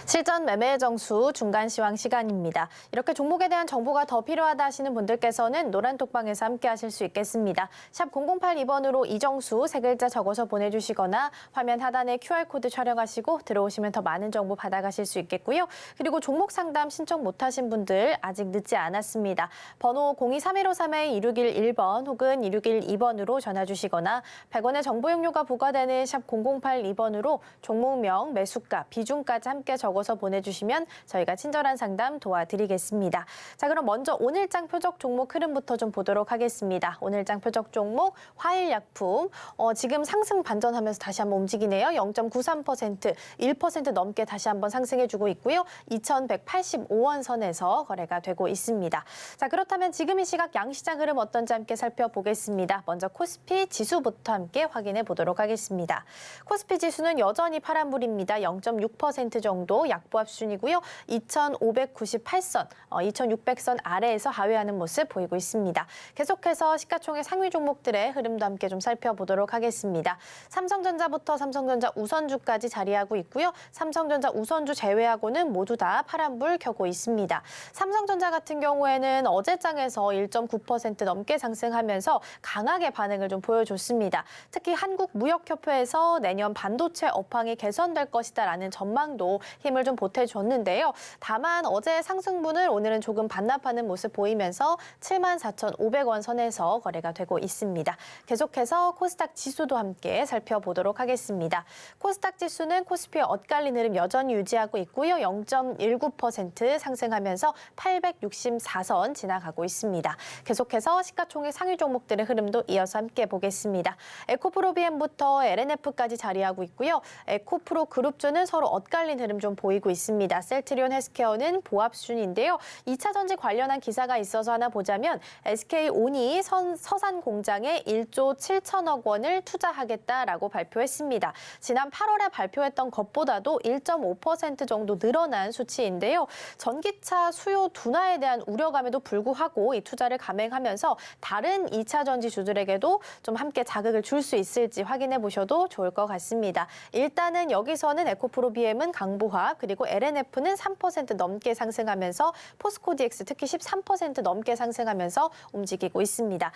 실전 매매 정수 중간 시황 시간입니다. 이렇게 종목에 대한 정보가 더 필요하다 하시는 분들께서는 노란톡방에서 함께 하실 수 있겠습니다. 샵 0082번으로 이정수 3글자 적어서 보내주시거나 화면 하단에 QR코드 촬영하시고 들어오시면 더 많은 정보 받아가실 수 있겠고요. 그리고 종목 상담 신청 못하신 분들 아직 늦지 않았습니다. 번호 023153-2611번 혹은 2612번으로 전화 주시거나 100원의 정보 용료가 부과되는 샵 0082번으로 종목명, 매수가, 비중까지 함께 적어서 보내주시면 저희가 친절한 상담 도와드리겠습니다. 자, 그럼 먼저 오늘장 표적 종목 흐름부터 좀 보도록 하겠습니다. 오늘장 표적 종목 화일약품 지금 상승 반전하면서 다시 한번 움직이네요. 0.93%, 1% 넘게 다시 한번 상승해주고 있고요. 2,185원 선에서 거래가 되고 있습니다. 자, 그렇다면 지금 이 시각 양시장 흐름 어떤지 함께 살펴보겠습니다. 먼저 코스피 지수부터 함께 확인해 보도록 하겠습니다. 코스피 지수는 여전히 파란불입니다. 0.6% 정도 있고 약보합 순이고요. 2,598선, 2,600선 아래에서 하회하는 모습 보이고 있습니다. 계속해서 시가총액 상위 종목들의 흐름도 함께 좀 살펴보도록 하겠습니다. 삼성전자부터 삼성전자 우선주까지 자리하고 있고요. 삼성전자 우선주 제외하고는 모두 다 파란불 켜고 있습니다. 삼성전자 같은 경우에는 어제장에서 1.9% 넘게 상승하면서 강하게 반응을 좀 보여줬습니다. 특히 한국무역협회에서 내년 반도체 업황이 개선될 것이다라는 전망도 힘을 좀 보태줬는데요. 다만 어제 상승분을 오늘은 조금 반납하는 모습 보이면서 74,500원 선에서 거래가 되고 있습니다. 계속해서 코스닥 지수도 함께 살펴보도록 하겠습니다. 코스닥 지수는 코스피의 엇갈린 흐름 여전히 유지하고 있고요. 0.19% 상승하면서 864선 지나가고 있습니다. 계속해서 시가총액 상위 종목들의 흐름도 이어서 함께 보겠습니다. 에코프로비엠부터 LNF까지 자리하고 있고요. 에코프로 그룹주는 서로 엇갈린 흐름 좀 보이고 있습니다. 셀트리온 헬스케어는 보합순인데요. 2차 전지 관련한 기사가 있어서 하나 보자면 SK온이 서산 공장에 1조 7천억 원을 투자하겠다라고 발표했습니다. 지난 8월에 발표했던 것보다도 1.5% 정도 늘어난 수치인데요. 전기차 수요 둔화에 대한 우려감에도 불구하고 이 투자를 감행하면서 다른 2차 전지주들에게도 좀 함께 자극을 줄 수 있을지 확인해 보셔도 좋을 것 같습니다. 일단은 여기서는 에코프로비엠은 강보합 그리고 LNF는 3% 넘게 상승하면서 포스코DX 특히 13% 넘게 상승하면서 움직이고 있습니다.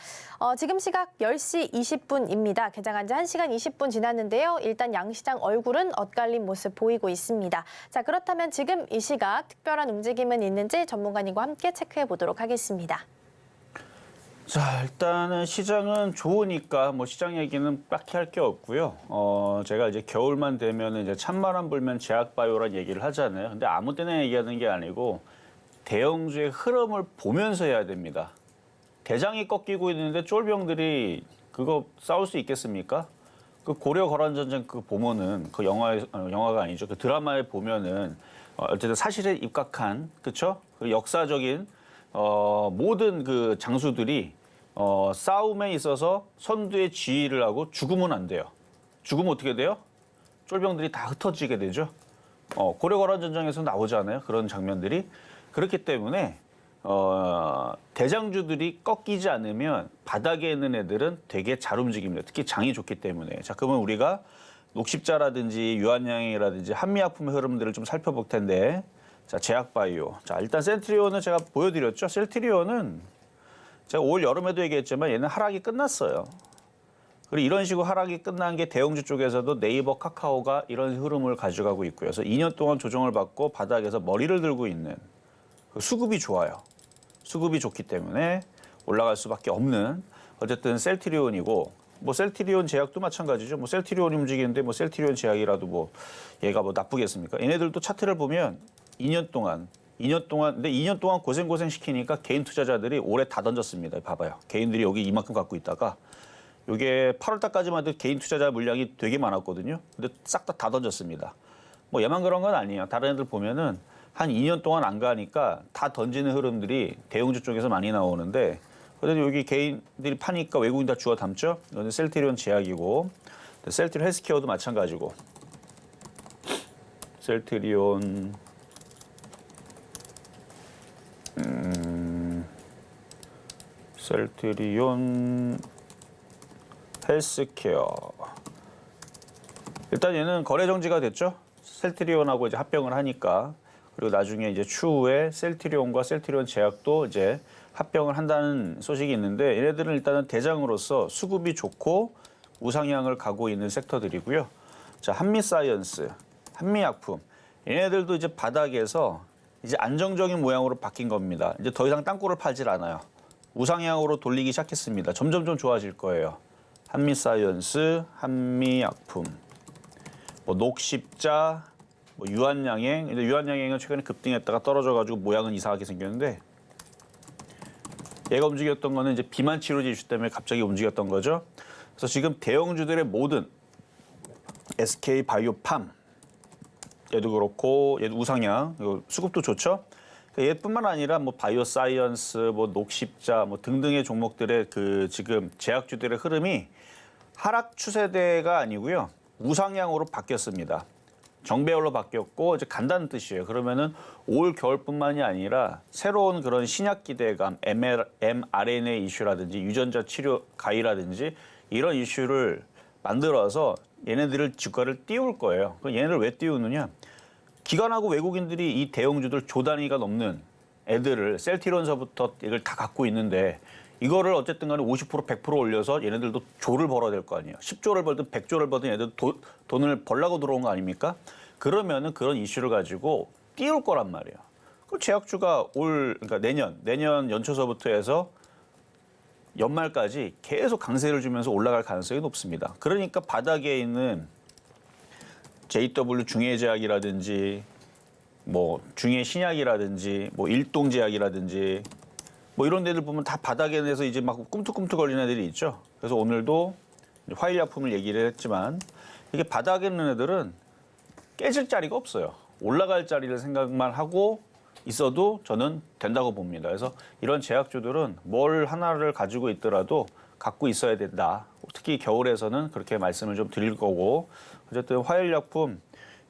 지금 시각 10시 20분입니다. 개장한 지 1시간 20분 지났는데요. 일단 양시장 얼굴은 엇갈린 모습 보이고 있습니다. 자, 그렇다면 지금 이 시각 특별한 움직임은 있는지 전문가님과 함께 체크해 보도록 하겠습니다. 자, 일단은 시장은 좋으니까 뭐 시장 얘기는 딱히 할 게 없고요. 제가 이제 겨울만 되면은 이제 찬바람 불면 제약바이오란 얘기를 하잖아요. 근데 아무 때나 얘기하는 게 아니고 대형주의 흐름을 보면서 해야 됩니다. 대장이 꺾이고 있는데 쫄병들이 그거 싸울 수 있겠습니까? 그 고려 거란전쟁 그 보면은 그 영화가 아니죠. 그 드라마에 보면은 어쨌든 사실에 입각한 그렇죠? 그 역사적인 모든 그 장수들이 싸움에 있어서 선두의 지휘를 하고 죽으면 안 돼요. 죽으면 어떻게 돼요? 쫄병들이 다 흩어지게 되죠. 고려 거란전쟁에서 나오잖아요. 그런 장면들이. 그렇기 때문에 대장주들이 꺾이지 않으면 바닥에 있는 애들은 되게 잘 움직입니다. 특히 장이 좋기 때문에. 자, 그러면 우리가 녹십자라든지 유한양행이라든지 한미약품의 흐름들을 좀 살펴볼 텐데, 자, 제약바이오. 자, 일단 셀트리온은 제가 보여드렸죠. 셀트리온은 제가 올 여름에도 얘기했지만 얘는 하락이 끝났어요. 그리고 이런 식으로 하락이 끝난 게 대형주 쪽에서도 네이버, 카카오가 이런 흐름을 가져가고 있고요. 그래서 2년 동안 조정을 받고 바닥에서 머리를 들고 있는 그 수급이 좋아요. 수급이 좋기 때문에 올라갈 수밖에 없는 어쨌든 셀트리온이고 뭐 셀트리온 제약도 마찬가지죠. 뭐 셀트리온이 움직이는데 뭐 셀트리온 제약이라도 뭐 얘가 뭐 나쁘겠습니까? 얘네들도 차트를 보면 2년 동안 근데 2년 동안 고생 시키니까 개인 투자자들이 올해 다 던졌습니다. 봐봐요. 개인들이 여기 이만큼 갖고 있다가 이게 8월 달까지만 해도 개인 투자자 물량이 되게 많았거든요. 근데 싹 다 던졌습니다. 뭐 얘만 그런 건 아니에요. 다른 애들 보면은 한 2년 동안 안 가니까 다 던지는 흐름들이 대형주 쪽에서 많이 나오는데 그래도 여기 개인들이 파니까 외국인 다 주워 담죠. 이거는 셀트리온 제약이고 셀트리온 헬스케어도 마찬가지고 셀트리온 셀트리온 헬스케어 일단 얘는 거래 정지가 됐죠. 셀트리온하고 이제 합병을 하니까 그리고 나중에 이제 추후에 셀트리온과 셀트리온 제약도 이제 합병을 한다는 소식이 있는데 얘네들은 일단은 대장으로서 수급이 좋고 우상향을 가고 있는 섹터들이고요. 자, 한미사이언스, 한미약품 얘네들도 이제 바닥에서 이제 안정적인 모양으로 바뀐 겁니다. 이제 더 이상 땅굴을 팔질 않아요. 우상향으로 돌리기 시작했습니다. 점점 좀 좋아질 거예요. 한미사이언스, 한미약품, 뭐 녹십자, 뭐 유한양행. 근데 유한양행은 최근에 급등했다가 떨어져가지고 모양은 이상하게 생겼는데 얘가 움직였던 거는 이제 비만 치료제 이슈 때문에 갑자기 움직였던 거죠. 그래서 지금 대형주들의 모든 SK 바이오팜 얘도 그렇고 얘도 우상향, 수급도 좋죠. 얘뿐만 아니라 뭐 바이오사이언스, 뭐 녹십자, 뭐 등등의 종목들의 그 지금 제약주들의 흐름이 하락 추세대가 아니고요 우상향으로 바뀌었습니다. 정배열로 바뀌었고 이제 간다는 뜻이에요. 그러면은 올 겨울뿐만이 아니라 새로운 그런 신약 기대감, mRNA 이슈라든지 유전자 치료 가이라든지 이런 이슈를 만들어서 얘네들을 주가를 띄울 거예요. 그럼 얘네를 왜 띄우느냐? 기관하고 외국인들이 이 대형주들 조 단위가 넘는 애들을 셀티론서부터 이걸 다 갖고 있는데 이거를 어쨌든 간에 50% 100% 올려서 얘네들도 조를 벌어야 될 거 아니에요. 10조를 벌든 100조를 벌든 얘네들 돈을 벌라고 들어온 거 아닙니까? 그러면은 그런 이슈를 가지고 띄울 거란 말이에요. 그 제약주가 그러니까 내년 연초서부터 해서 연말까지 계속 강세를 주면서 올라갈 가능성이 높습니다. 그러니까 바닥에 있는 JW 중해제약이라든지 뭐 중해신약이라든지 뭐 일동제약이라든지 뭐 이런 데들 보면 다 바닥에 내서 이제 막 꿈틀꿈틀 걸리는 애들이 있죠. 그래서 오늘도 화일약품을 얘기를 했지만 이게 바닥에 있는 애들은 깨질 자리가 없어요. 올라갈 자리를 생각만 하고 있어도 저는 된다고 봅니다. 그래서 이런 제약주들은 뭘 하나를 가지고 있더라도 갖고 있어야 된다. 특히 겨울에서는 그렇게 말씀을 좀 드릴 거고 어쨌든 화일약품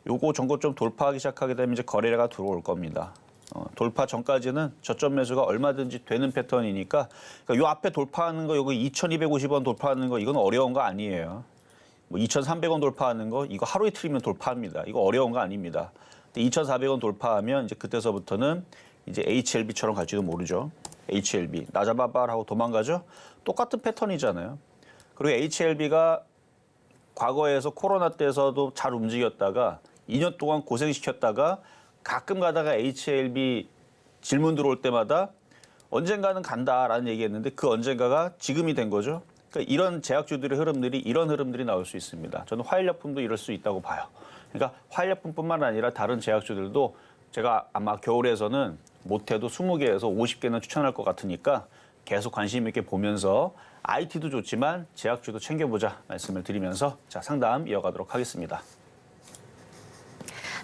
요거 전고 좀 돌파하기 시작하게 되면 이제 거래가 들어올 겁니다. 돌파 전까지는 저점 매수가 얼마든지 되는 패턴이니까 그러니까 요 앞에 돌파하는 거 요거 2,250원 돌파하는 거 이건 어려운 거 아니에요. 뭐 2,300원 돌파하는 거 이거 하루 이틀이면 돌파합니다. 이거 어려운 거 아닙니다. 2,400원 돌파하면 이제 그때서부터는 이제 HLB처럼 갈지도 모르죠. HLB 나잡아발 하고 도망가죠. 똑같은 패턴이잖아요. 그리고 HLB가 과거에서 코로나 때에서도 잘 움직였다가 2년 동안 고생시켰다가 가끔 가다가 HLB 질문 들어올 때마다 언젠가는 간다라는 얘기했는데 그 언젠가가 지금이 된 거죠. 그러니까 이런 제약주들의 흐름들이 이런 흐름들이 나올 수 있습니다. 저는 화일약품도 이럴 수 있다고 봐요. 그러니까 화일약품뿐만 아니라 다른 제약주들도 제가 아마 겨울에서는 못해도 20개에서 50개는 추천할 것 같으니까 계속 관심 있게 보면서 IT도 좋지만 제약주도 챙겨보자 말씀을 드리면서 자 상담 이어가도록 하겠습니다.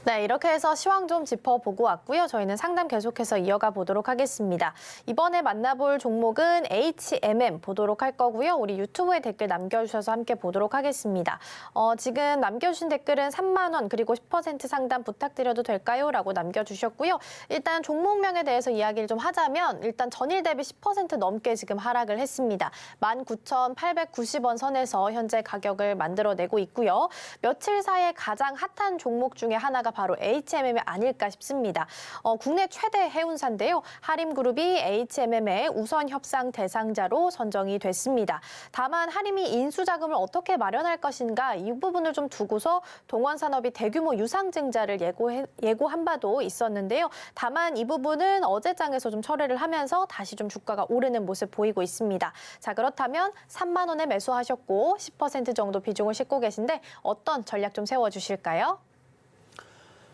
네, 이렇게 해서 시황 좀 짚어보고 왔고요. 저희는 상담 계속해서 이어가 보도록 하겠습니다. 이번에 만나볼 종목은 HMM 보도록 할 거고요. 우리 유튜브에 댓글 남겨주셔서 함께 보도록 하겠습니다. 지금 남겨주신 댓글은 3만 원 그리고 10% 상담 부탁드려도 될까요? 라고 남겨주셨고요. 일단 종목명에 대해서 이야기를 좀 하자면 일단 전일 대비 10% 넘게 지금 하락을 했습니다. 19,890원 선에서 현재 가격을 만들어내고 있고요. 며칠 사이에 가장 핫한 종목 중에 하나가 바로 HMM이 아닐까 싶습니다. 국내 최대 해운사인데요. 하림그룹이 HMM의 우선 협상 대상자로 선정이 됐습니다. 다만 하림이 인수자금을 어떻게 마련할 것인가 이 부분을 좀 두고서 동원산업이 대규모 유상증자를 예고한 바도 있었는데요. 다만 이 부분은 어제장에서 좀 철회를 하면서 다시 좀 주가가 오르는 모습 보이고 있습니다. 자, 그렇다면 3만 원에 매수하셨고 10% 정도 비중을 싣고 계신데 어떤 전략 좀 세워주실까요?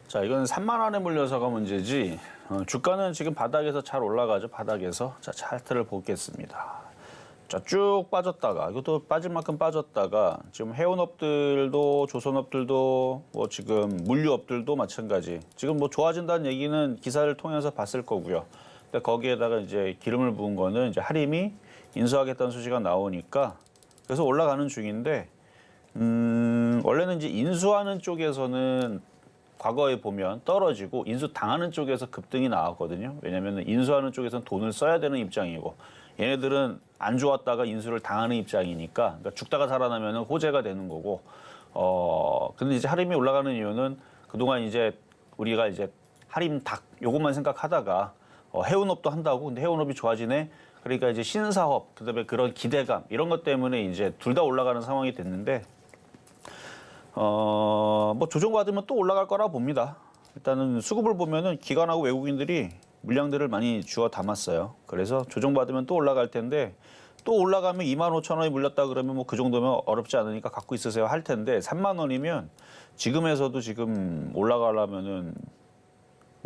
자, 이건 3만 원에 물려서가 문제지 주가는 지금 바닥에서 잘 올라가죠. 바닥에서. 자, 차트를 보겠습니다. 자, 쭉 빠졌다가 이것도 빠질 만큼 빠졌다가 지금 해운업들도 조선업들도 뭐 지금 물류업들도 마찬가지. 지금 뭐 좋아진다는 얘기는 기사를 통해서 봤을 거고요. 근데 거기에다가 이제 기름을 부은 거는 이제 하림이 인수하겠다는 소식이 나오니까 그래서 올라가는 중인데 원래는 이제 인수하는 쪽에서는 과거에 보면 떨어지고 인수 당하는 쪽에서 급등이 나왔거든요. 왜냐하면 인수하는 쪽에서는 돈을 써야 되는 입장이고 얘네들은 안 좋았다가 인수를 당하는 입장이니까 그러니까 죽다가 살아나면 호재가 되는 거고. 근데 이제 하림이 올라가는 이유는 그동안 이제 우리가 이제 하림 닭 요것만 생각하다가 해운업도 한다고 근데 해운업이 좋아지네. 그러니까 이제 신사업 그다음에 그런 기대감 이런 것 때문에 이제 둘 다 올라가는 상황이 됐는데. 뭐 조정받으면 또 올라갈 거라 봅니다. 일단은 수급을 보면은 기관하고 외국인들이 물량들을 많이 주워 담았어요. 그래서 조정받으면 또 올라갈 텐데 또 올라가면 25,000원이 물렸다 그러면 뭐 그 정도면 어렵지 않으니까 갖고 있으세요 할 텐데 3만 원이면 지금에서도 지금 올라가려면은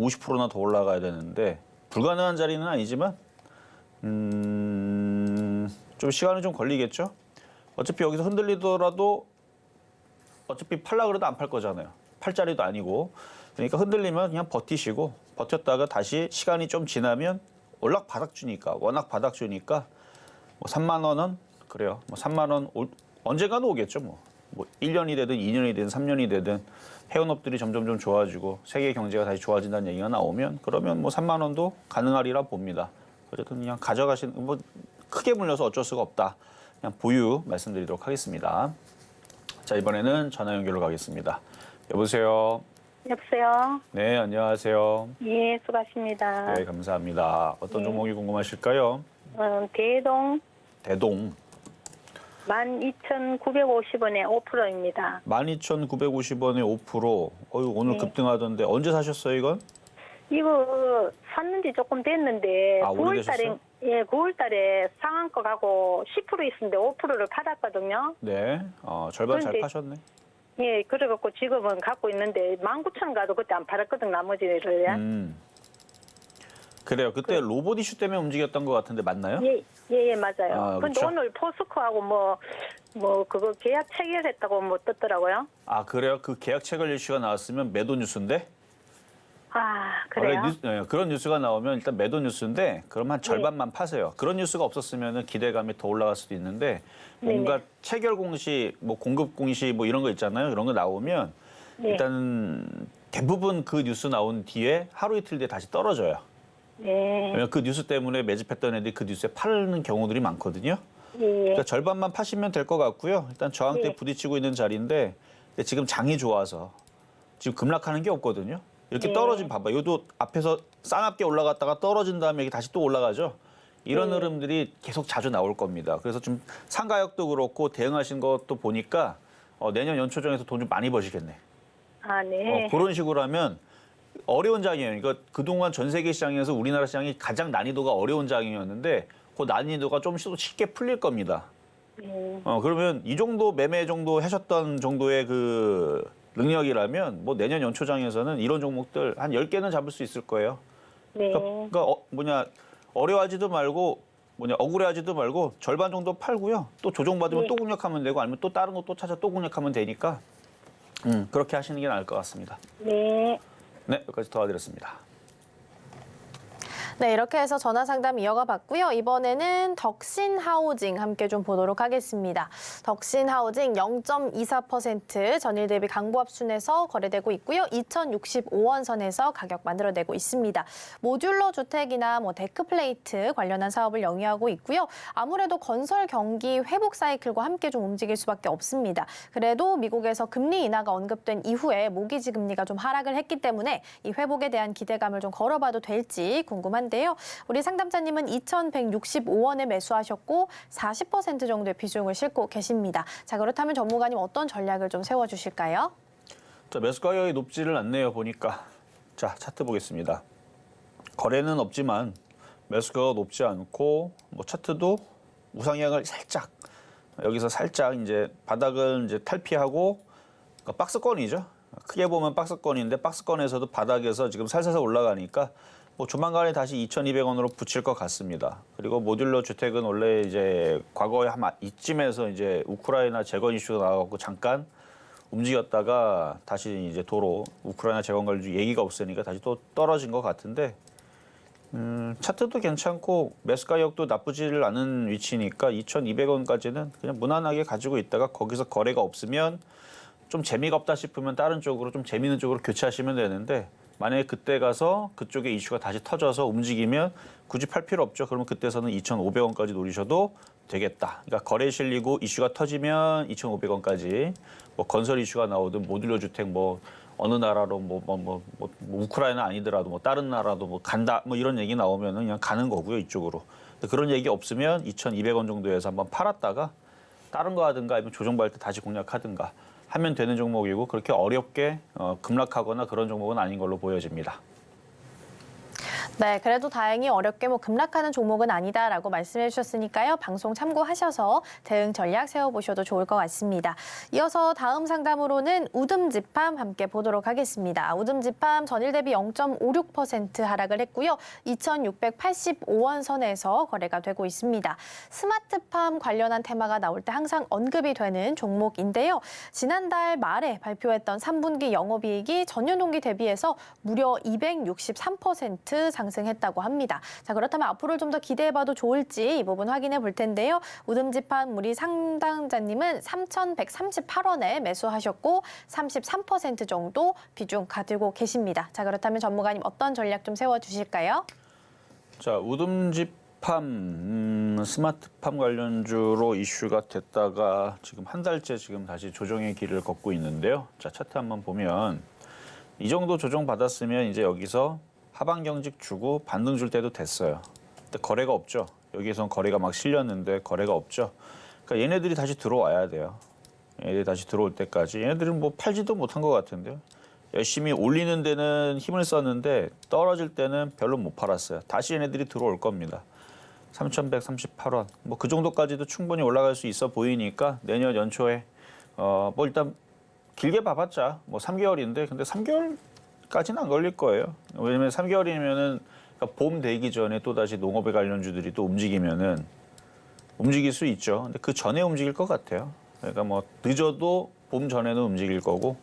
50%나 더 올라가야 되는데 불가능한 자리는 아니지만 좀 시간이 좀 걸리겠죠. 어차피 여기서 흔들리더라도 어차피 팔라 그래도 안 팔 거잖아요. 팔 자리도 아니고. 그러니까 흔들리면 그냥 버티시고 버텼다가 다시 시간이 좀 지나면 워낙 바닥주니까 뭐 3만 원은 그래요. 뭐 3만 원 언젠가는 오겠죠. 뭐 뭐 1년이 되든 2년이 되든 3년이 되든 해운업들이 점점 좀 좋아지고 세계 경제가 다시 좋아진다는 얘기가 나오면 그러면 뭐 3만 원도 가능하리라 봅니다. 어쨌든 그냥 가져가시는 뭐 크게 물려서 어쩔 수가 없다. 그냥 보유 말씀드리도록 하겠습니다. 자, 이번에는 전화 연결로 가겠습니다. 여보세요. 여보세요. 네, 안녕하세요. 예, 수고하십니다. 네, 감사합니다. 어떤 종목이 궁금하실까요? 대동 대동 12,950원에 5%입니다. 12,950원에 5%. 오늘 급등하던데 언제 사셨어요, 이건? 이거 샀는지 조금 됐는데 아, 9월 오래되셨어요? 달에 9월 달에 상한가 가고 10% 있었는데 5%를 받았거든요. 네. 절반 잘 그런데- 파셨네. 예, 그래갖고 지금은 갖고 있는데 19,000원 가도 그때 안 팔았거든 나머지를. 그래요. 그때 로봇 이슈 때문에 움직였던 것 같은데 맞나요? 예, 맞아요. 아, 근데 그렇죠. 오늘 포스코하고 그거 계약 체결했다고 뜨더라고요. 아, 그래요? 그 계약 체결 이슈가 나왔으면 매도 뉴스인데? 아, 그래요? 원래 그런 뉴스가 나오면 일단 매도 뉴스인데 그럼 한 절반만 파세요. 그런 뉴스가 없었으면 기대감이 더 올라갈 수도 있는데 뭔가 체결 공시, 뭐 공급 공시 뭐 이런 거 있잖아요. 이런 거 나오면 네. 일단 대부분 그 뉴스 나온 뒤에 하루 이틀 뒤에 다시 떨어져요. 네. 왜냐면 그 뉴스 때문에 매집했던 애들이 그 뉴스에 팔는 경우들이 많거든요. 예. 그러니까 절반만 파시면 될 것 같고요. 일단 저항대 네. 부딪히고 있는 자리인데 근데 지금 장이 좋아서 지금 급락하는 게 없거든요. 이렇게 네. 떨어진 봐봐. 이것도 앞에서 쌍합게 올라갔다가 떨어진 다음에 이게 다시 또 올라가죠. 이런 네. 흐름들이 계속 자주 나올 겁니다. 그래서 좀 상가역도 그렇고 대응하신 것도 보니까 내년 연초정에서 돈 좀 많이 버시겠네. 아, 네. 그런 식으로 하면 어려운 장이에요. 그러니까 그동안 전 세계 시장에서 우리나라 시장이 가장 난이도가 어려운 장이었는데 그 난이도가 좀 쉽게 풀릴 겁니다. 그러면 이 정도 매매 정도 하셨던 정도의 그 능력이라면 뭐 내년 연초장에서는 이런 종목들 한 10개는 잡을 수 있을 거예요. 네. 그러니까 억울해하지도 말고 절반 정도 팔고요. 또 조정받으면 네. 또 공략하면 되고 아니면 또 다른 거 또 찾아 또 공략하면 되니까 그렇게 하시는 게 나을 것 같습니다. 네. 네, 여기까지 도와드렸습니다. 네, 이렇게 해서 전화 상담 이어가 봤고요. 이번에는 덕신하우징 함께 좀 보도록 하겠습니다. 덕신하우징 0.24% 전일 대비 강보합순에서 거래되고 있고요. 2,065원 선에서 가격 만들어내고 있습니다. 모듈러 주택이나 데크플레이트 관련한 사업을 영위하고 있고요. 아무래도 건설 경기 회복 사이클과 함께 좀 움직일 수밖에 없습니다. 그래도 미국에서 금리 인하가 언급된 이후에 모기지 금리가 좀 하락을 했기 때문에 이 회복에 대한 기대감을 좀 걸어봐도 될지 궁금한데요. 우리 상담자님은 2,165원에 매수하셨고 40% 정도의 비중을 싣고 계십니다. 자, 그렇다면 전문가님 어떤 전략을 좀 세워주실까요? 자, 매수 가격이 높지를 않네요, 보니까. 자, 차트 보겠습니다. 거래는 없지만 매수가가 높지 않고 차트도 우상향을 살짝 여기서 살짝 이제 바닥을 이제 탈피하고 그러니까 박스권이죠. 크게 보면 박스권인데 박스권에서도 바닥에서 지금 살살 올라가니까 조만간에 다시 2,200원으로 붙일 것 같습니다. 그리고 모듈러 주택은 원래 이제 과거에 한 이쯤에서 이제 우크라이나 재건 이슈가 나와갖고 잠깐 움직였다가 다시 이제 도로 우크라이나 재건 관련 얘기가 없으니까 다시 또 떨어진 것 같은데 차트도 괜찮고 매수 가격도 나쁘지를 않은 위치니까 2,200원까지는 그냥 무난하게 가지고 있다가 거기서 거래가 없으면 좀 재미가 없다 싶으면 다른 쪽으로 좀 재미있는 쪽으로 교체하시면 되는데 만약에 그때 가서 그쪽에 이슈가 다시 터져서 움직이면 굳이 팔 필요 없죠. 그러면 그때서는 2,500원까지 노리셔도 되겠다. 그러니까 거래 실리고 이슈가 터지면 2,500원까지 건설 이슈가 나오든 모듈러 주택 어느 나라로 우크라이나 아니더라도 다른 나라도 간다 이런 얘기 나오면은 그냥 가는 거고요. 이쪽으로. 그런 얘기 없으면 2,200원 정도에서 한번 팔았다가 다른 거 하든가 아니면 조정받을 때 다시 공략하든가 하면 되는 종목이고 그렇게 어렵게 급락하거나 그런 종목은 아닌 걸로 보여집니다. 네, 그래도 다행히 어렵게 급락하는 종목은 아니다라고 말씀해 주셨으니까요. 방송 참고하셔서 대응 전략 세워보셔도 좋을 것 같습니다. 이어서 다음 상담으로는 우듬지팜 함께 보도록 하겠습니다. 우듬지팜 전일 대비 0.56% 하락을 했고요. 2,685원 선에서 거래가 되고 있습니다. 스마트팜 관련한 테마가 나올 때 항상 언급이 되는 종목인데요. 지난달 말에 발표했던 3분기 영업이익이 전년 동기 대비해서 무려 263% 상승했다고 합니다. 자, 그렇다면 앞으로 좀 더 기대해봐도 좋을지 이 부분 확인해 볼 텐데요. 우듬지판 우리 상담자님은 3,138원에 매수하셨고 33% 정도 비중 가지고 계십니다. 자, 그렇다면 전문가님 어떤 전략 좀 세워주실까요? 자, 우듬지팜, 스마트팜 관련주로 이슈가 됐다가 지금 한 달째 지금 다시 조정의 길을 걷고 있는데요. 자, 차트 한번 보면 이 정도 조정 받았으면 이제 여기서 하방 경직 주고 반등 줄 때도 됐어요. 근데 거래가 없죠. 여기선 거래가 막 실렸는데 거래가 없죠. 그러니까 얘네들이 다시 들어와야 돼요. 얘네들이 다시 들어올 때까지. 얘네들은 뭐 팔지도 못한 것 같은데요. 열심히 올리는 데는 힘을 썼는데 떨어질 때는 별로 못 팔았어요. 다시 얘네들이 들어올 겁니다. 3,138원. 뭐 그 정도까지도 충분히 올라갈 수 있어 보이니까 내년 연초에 뭐 일단 길게 봐봤자 뭐 3개월인데 근데 3개월까지는 안 걸릴 거예요. 왜냐면 3개월이면은 그러니까 봄 되기 전에 또 다시 농업에 관련주들이 또 움직이면은 움직일 수 있죠. 근데 그 전에 움직일 것 같아요. 그러니까 뭐 늦어도 봄 전에는 움직일 거고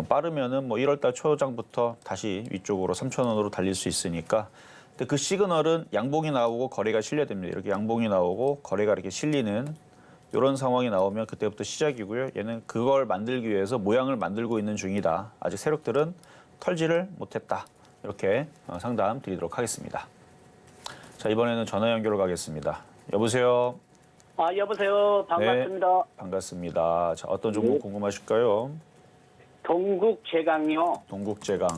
빠르면은 뭐 1월 달 초장부터 다시 위쪽으로 3,000원으로 달릴 수 있으니까. 근데 그 시그널은 양봉이 나오고 거래가 실려야 됩니다. 이렇게 양봉이 나오고 거래가 이렇게 실리는 이런 상황이 나오면 그때부터 시작이고요. 얘는 그걸 만들기 위해서 모양을 만들고 있는 중이다. 아직 세력들은 털지를 못했다. 이렇게 상담 드리도록 하겠습니다. 자, 이번에는 전화 연결로 가겠습니다. 여보세요. 여보세요. 반갑습니다. 네, 반갑습니다. 자, 어떤 종목 궁금하실까요? 동국제강요. 동국제강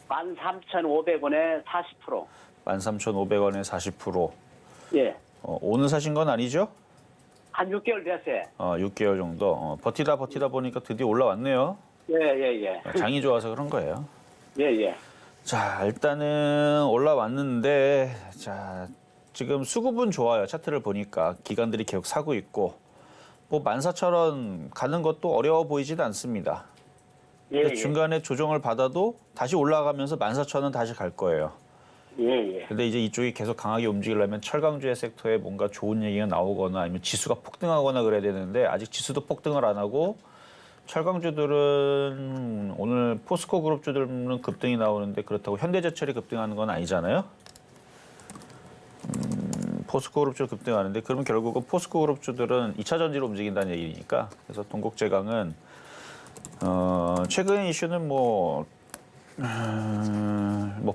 13,500원에 40%. 13,500원에 40%. 예. 오늘 사신 건 아니죠? 한 6개월 됐어요. 6개월 정도. 버티다 보니까 드디어 올라왔네요. 예. 장이 좋아서 그런 거예요. 예. 자, 일단은 올라왔는데, 자, 지금 수급은 좋아요. 차트를 보니까 기관들이 계속 사고 있고, 뭐 14,000원 가는 것도 어려워 보이지는 않습니다. 예. 중간에 조정을 받아도 다시 올라가면서 14,000원 다시 갈 거예요. 예. 근데 이제 이쪽이 계속 강하게 움직이려면 철강주의 섹터에 뭔가 좋은 얘기가 나오거나 아니면 지수가 폭등하거나 그래야 되는데 아직 지수도 폭등을 안 하고 철강주들은 오늘 포스코 그룹주들은 급등이 나오는데 그렇다고 현대제철이 급등하는 건 아니잖아요. 포스코 그룹주 급등하는데 그러면 결국은 포스코 그룹주들은 2차 전지로 움직인다는 얘기니까 그래서 동국제강은 최근 이슈는 뭐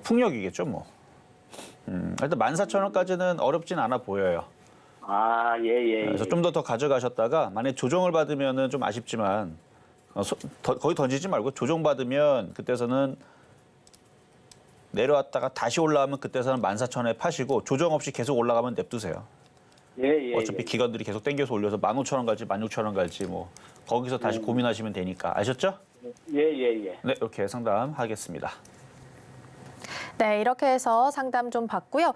풍력이겠죠 뭐. 하여튼 14,000원까지는 어렵진 않아 보여요. 예. 그래서 좀 더 가져가셨다가 만약에 조정을 받으면은 좀 아쉽지만 거의 던지지 말고 조정 받으면 그때서는 내려왔다가 다시 올라가면 그때서는 14,000원에 파시고 조정 없이 계속 올라가면 냅두세요. 예. 어차피 기관들이 계속 땡겨서 올려서 15,000원 갈지 16,000원 갈지 뭐 거기서 다시 고민하시면 되니까 아셨죠? 예. 네, 이렇게 상담하겠습니다. 네, 이렇게 해서 상담 좀 받고요.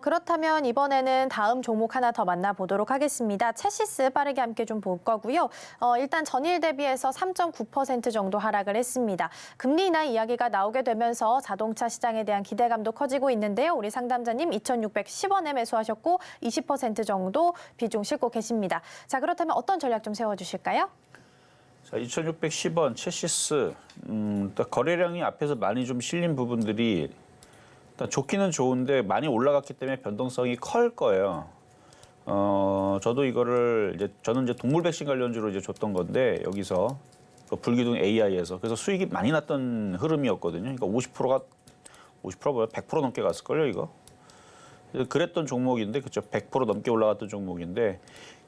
그렇다면 이번에는 다음 종목 하나 더 만나보도록 하겠습니다. 체시스 빠르게 함께 좀 볼 거고요. 일단 전일 대비해서 3.9% 정도 하락을 했습니다. 금리 인하 이야기가 나오게 되면서 자동차 시장에 대한 기대감도 커지고 있는데요. 우리 상담자님 2,610원에 매수하셨고 20% 정도 비중 싣고 계십니다. 자, 그렇다면 어떤 전략 좀 세워주실까요? 자, 2,610원 체시스 거래량이 앞에서 많이 좀 실린 부분들이 일단 좋기는 좋은데 많이 올라갔기 때문에 변동성이 클 거예요. 저도 이거를 저는 이제 동물 백신 관련주로 이제 줬던 건데 여기서 그 불기둥 AI에서 그래서 수익이 많이 났던 흐름이었거든요. 그러니까 50%가 50%뭐야 100% 넘게 갔을걸요 이거. 그랬던 종목인데 그쵸 100% 넘게 올라갔던 종목인데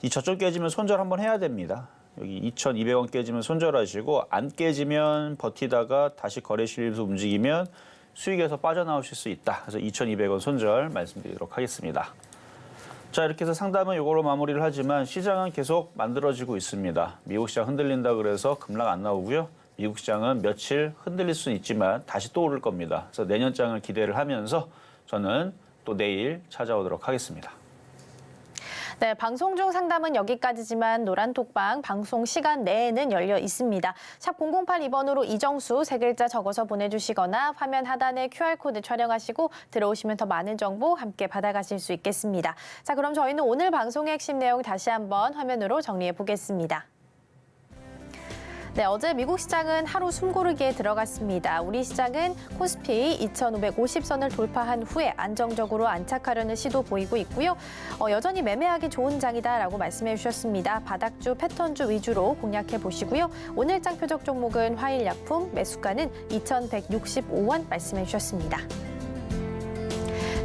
이 저점 깨지면 손절 한번 해야 됩니다. 여기 2,200원 깨지면 손절하시고 안 깨지면 버티다가 다시 거래 실리면서 움직이면 수익에서 빠져나오실 수 있다. 그래서 2,200원 손절 말씀드리도록 하겠습니다. 자, 이렇게 해서 상담은 이걸로 마무리를 하지만 시장은 계속 만들어지고 있습니다. 미국 시장 흔들린다 그래서 급락 안 나오고요. 미국 시장은 며칠 흔들릴 수는 있지만 다시 또 오를 겁니다. 그래서 내년장을 기대를 하면서 저는 또 내일 찾아오도록 하겠습니다. 네, 방송 중 상담은 여기까지지만 노란톡방 방송 시간 내에는 열려 있습니다. 샵 0082번으로 이정수 3글자 적어서 보내주시거나 화면 하단에 QR코드 촬영하시고 들어오시면 더 많은 정보 함께 받아가실 수 있겠습니다. 자, 그럼 저희는 오늘 방송의 핵심 내용 다시 한번 화면으로 정리해 보겠습니다. 네, 어제 미국 시장은 하루 숨고르기에 들어갔습니다. 우리 시장은 코스피 2,550선을 돌파한 후에 안정적으로 안착하려는 시도 보이고 있고요. 여전히 매매하기 좋은 장이다라고 말씀해 주셨습니다. 바닥주, 패턴주 위주로 공략해 보시고요. 오늘장 표적 종목은 화일약품, 매수가는 2,165원 말씀해 주셨습니다.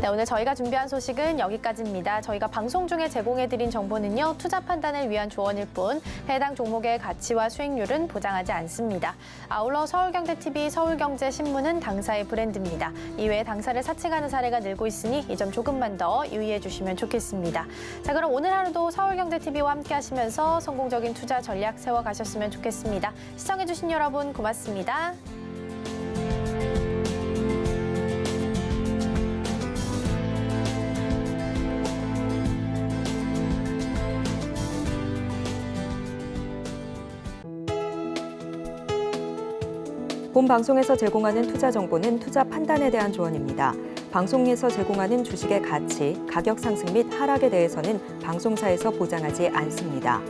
네, 오늘 저희가 준비한 소식은 여기까지입니다. 저희가 방송 중에 제공해드린 정보는요, 투자 판단을 위한 조언일 뿐 해당 종목의 가치와 수익률은 보장하지 않습니다. 아울러 서울경제TV, 서울경제신문은 당사의 브랜드입니다. 이외에 당사를 사칭하는 사례가 늘고 있으니 이 점 조금만 더 유의해 주시면 좋겠습니다. 자, 그럼 오늘 하루도 서울경제TV와 함께 하시면서 성공적인 투자 전략 세워가셨으면 좋겠습니다. 시청해주신 여러분 고맙습니다. 본 방송에서 제공하는 투자 정보는 투자 판단에 대한 조언입니다. 방송에서 제공하는 주식의 가치, 가격 상승 및 하락에 대해서는 방송사에서 보장하지 않습니다.